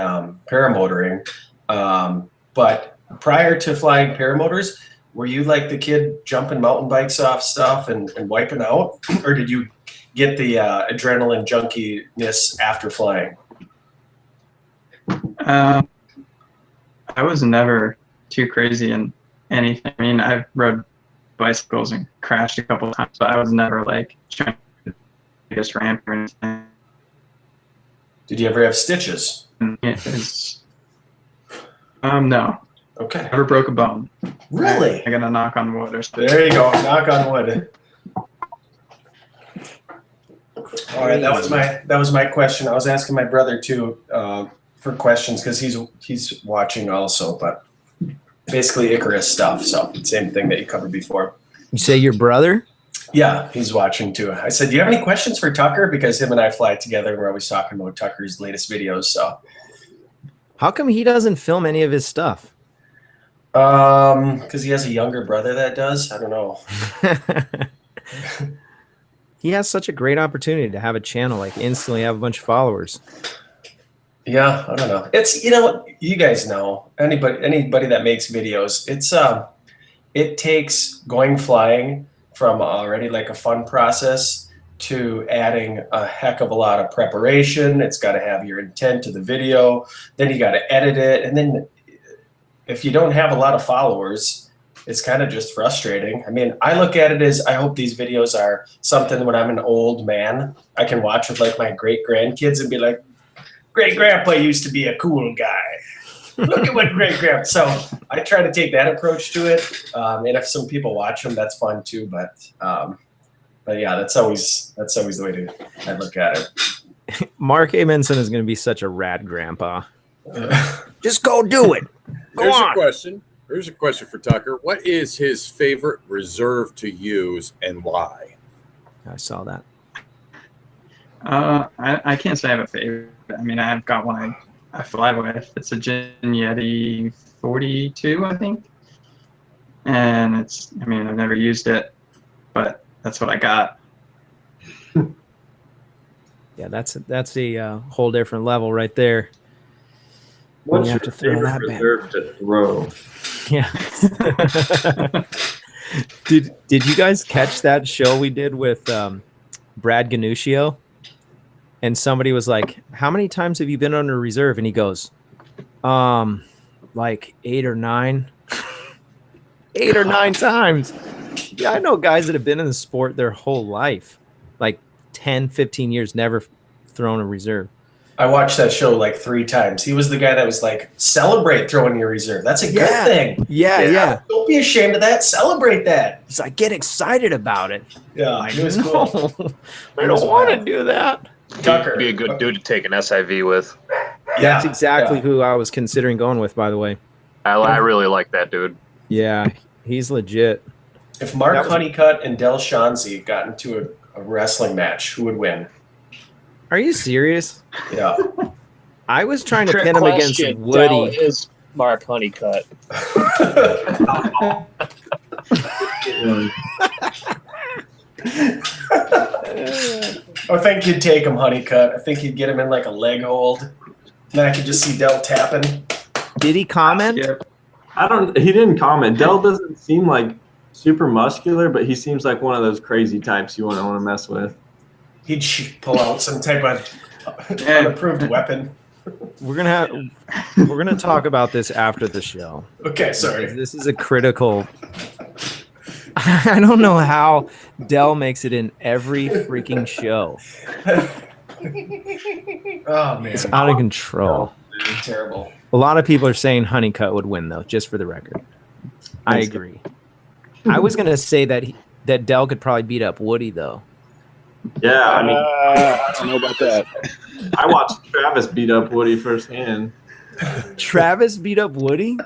paramotoring. But prior to flying paramotors, were you like the kid jumping mountain bikes off stuff and wiping out, or did you get the adrenaline junkiness after flying? I was never too crazy in anything. I mean, I've rode bicycles and crashed a couple of times, but I was never like trying to biggest ramp or anything. Did you ever have stitches? No. Okay. Never broke a bone. Really? I got a knock on wood or something. There you go. Knock on wood. All right, that was my question. I was asking my brother too for questions because he's watching also, but basically Icarus stuff. So same thing that you covered before. You say your brother? Yeah, he's watching too. I said, do you have any questions for Tucker? Because him and I fly together. And we're always talking about Tucker's latest videos. So how come he doesn't film any of his stuff? Because he has a younger brother that does. I don't know. He has such a great opportunity to have a channel, like instantly have a bunch of followers. Yeah, I don't know. It's, you guys know, anybody that makes videos, it takes going flying from already like a fun process to adding a heck of a lot of preparation. It's got to have your intent to the video. Then you got to edit it. And then if you don't have a lot of followers, it's kind of just frustrating. I mean, I look at it as, I hope these videos are something when I'm an old man, I can watch with like my great grandkids and be like, great grandpa used to be a cool guy. Look at what great grandpa. So I try to take that approach to it. And if some people watch them, that's fun too. But yeah, that's always the way I look at it. Mark Amenson is going to be such a rad grandpa. Just go do it. Go Here's on. a question. Here's a question for Tucker. What is his favorite reserve to use and why? I saw that. I can't say I have a favorite. I mean, I've got one I fly with. It's a Gin Yeti 42, I think. And I've never used it, but that's what I got. Yeah, that's a whole different level right there. What's You your have to throw favorite that back. reserve to throw? Yeah. Did you guys catch that show we did with Brad Ganuccio? And somebody was like, "How many times have you been under reserve?" And he goes, like 8 or 9. 8 or 9 times. Yeah, I know guys that have been in the sport their whole life, like 10, 15 years, never thrown a reserve. I watched that show like 3 times. He was the guy that was like, celebrate throwing your reserve. That's a good thing. Yeah. Don't be ashamed of that. Celebrate that. He's like, get excited about it. Yeah, Like, it was no, cool. I don't want to do that. Tucker. Be a good dude to take an SIV with. That's exactly who I was considering going with, by the way. I really like that dude. Yeah, he's legit. If Mark Honeycutt and Del Shanzi got into a wrestling match, who would win? Are you serious? Yeah. I was trying to Trick pin him against question. Woody. Dell is Mark Honeycutt. I think you'd take him, Honeycutt. I think you'd get him in like a leg hold. Then I could just see Del tapping. Did he comment? Yeah. He didn't comment. Dell doesn't seem like super muscular, but he seems like one of those crazy types you want to mess with. He'd pull out some type of unapproved weapon. We're gonna talk about this after the show. Okay, sorry. This is a critical. I don't know how Dell makes it in every freaking show. Oh man, It's out of control. terrible. A lot of people are saying Honeycutt would win, though, just for the record. I agree. I was gonna say that Dell could probably beat up Woody, though. Yeah, I mean, I don't know about that. I watched Travis beat up Woody firsthand. Travis beat up Woody?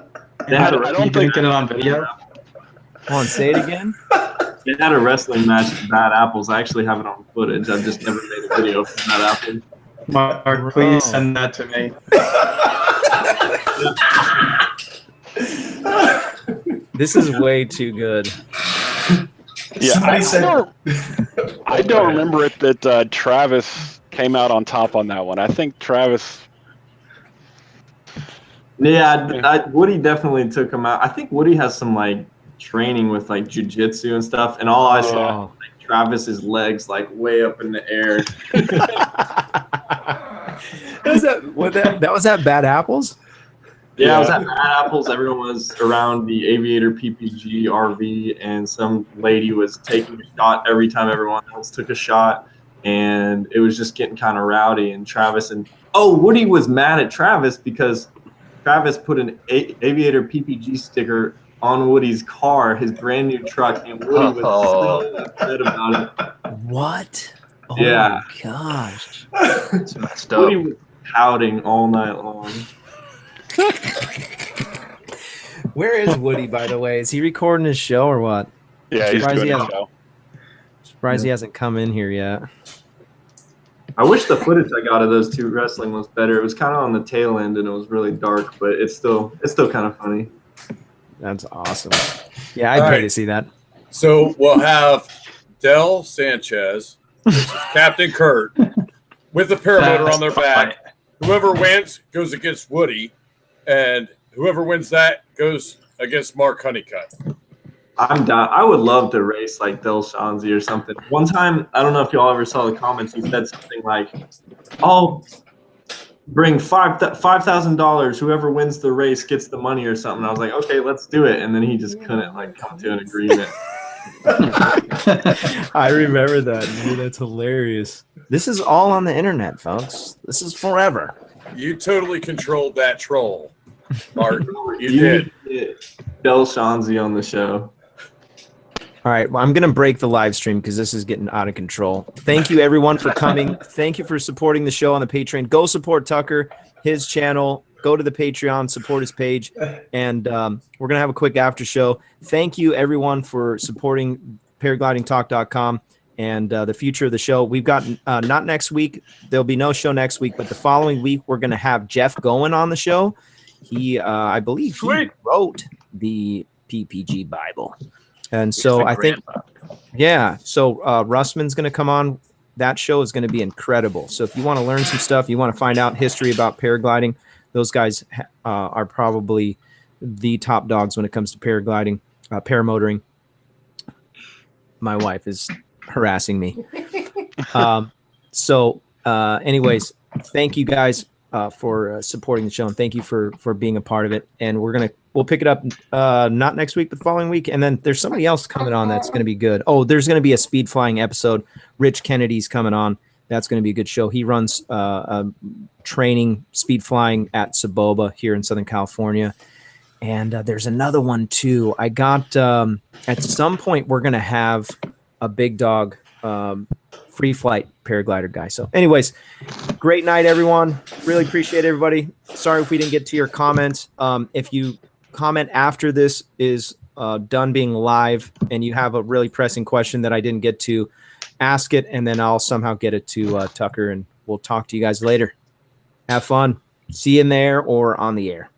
They had I a, don't You didn't get it on video? Come on, say it again. they had a wrestling match at Bad Apples. I actually have it on footage. I've just never made a video from Bad Apples. Mark, please send that to me. This is way too good. Yeah, Somebody said- I don't remember it that Travis came out on top on that one. I think Travis. Yeah, Woody definitely took him out. I think Woody has some like training with like jujitsu and stuff, and all I saw was like Travis's legs like way up in the air. That was at Bad Apples? Yeah, I was at Bad Apples. Everyone was around the Aviator PPG RV, and some lady was taking a shot every time everyone else took a shot, and it was just getting kind of rowdy. And Woody was mad at Travis because Travis put an Aviator PPG sticker on Woody's car, his brand new truck, and Woody was so upset about it. What? Oh Yeah. my gosh. It's messed up. Woody was pouting all night long. Where is Woody, by the way? Is he recording his show or what? Yeah, he's Surprised doing he a hasn't- show. Surprised he hasn't come in here yet. I wish the footage I got of those two wrestling was better. It was kind of on the tail end and it was really dark, but it's still kind of funny. That's awesome. Yeah, I'd All pay right. to see that. So we'll have Del Sanchez versus Captain Kurt with the paramotor on their back. Whoever wins goes against Woody, and whoever wins that goes against Mark Honeycutt. I'm down. I would love to race like Del Shanzi or something. One time, I don't know if y'all ever saw the comments, he said something like, I'll bring $5,000. Whoever wins the race gets the money or something. I was like, okay, let's do it. And then he just couldn't like come to an agreement. I remember that. Dude, that's hilarious. This is all on the internet, folks. This is forever. You totally controlled that troll, Mark. You You did. need to get Del Shanzi on the show. All right, well, I'm going to break the live stream because this is getting out of control. Thank you, everyone, for coming. Thank you for supporting the show on the Patreon. Go support Tucker, his channel. go to the Patreon, support his page, and we're going to have a quick after show. Thank you, everyone, for supporting paraglidingtalk.com and the future of the show. We've got not next week. There'll be no show next week, but the following week, we're going to have Jeff Goen on the show. He, I believe, he wrote the PPG Bible. And so I think, yeah, so Russman's going to come on. That show is going to be incredible. So if you want to learn some stuff, you want to find out history about paragliding, those guys are probably the top dogs when it comes to paragliding, paramotoring. My wife is harassing me. Anyways, thank you guys for supporting the show, and thank you for being a part of it. And we'll pick it up not next week, but the following week. And then there's somebody else coming on that's going to be good. Oh, there's going to be a speed flying episode. Rich Kennedy's coming on. That's going to be a good show. He runs training speed flying at Saboba here in Southern California. And there's another one too. I got at some point we're going to have a big dog free flight paraglider guy. So anyways, great night, everyone. Really appreciate everybody. Sorry if we didn't get to your comments. If you comment after this is done being live and you have a really pressing question that I didn't get to, ask it, and then I'll somehow get it to Tucker, and we'll talk to you guys later. Have fun. See you in there or on the air.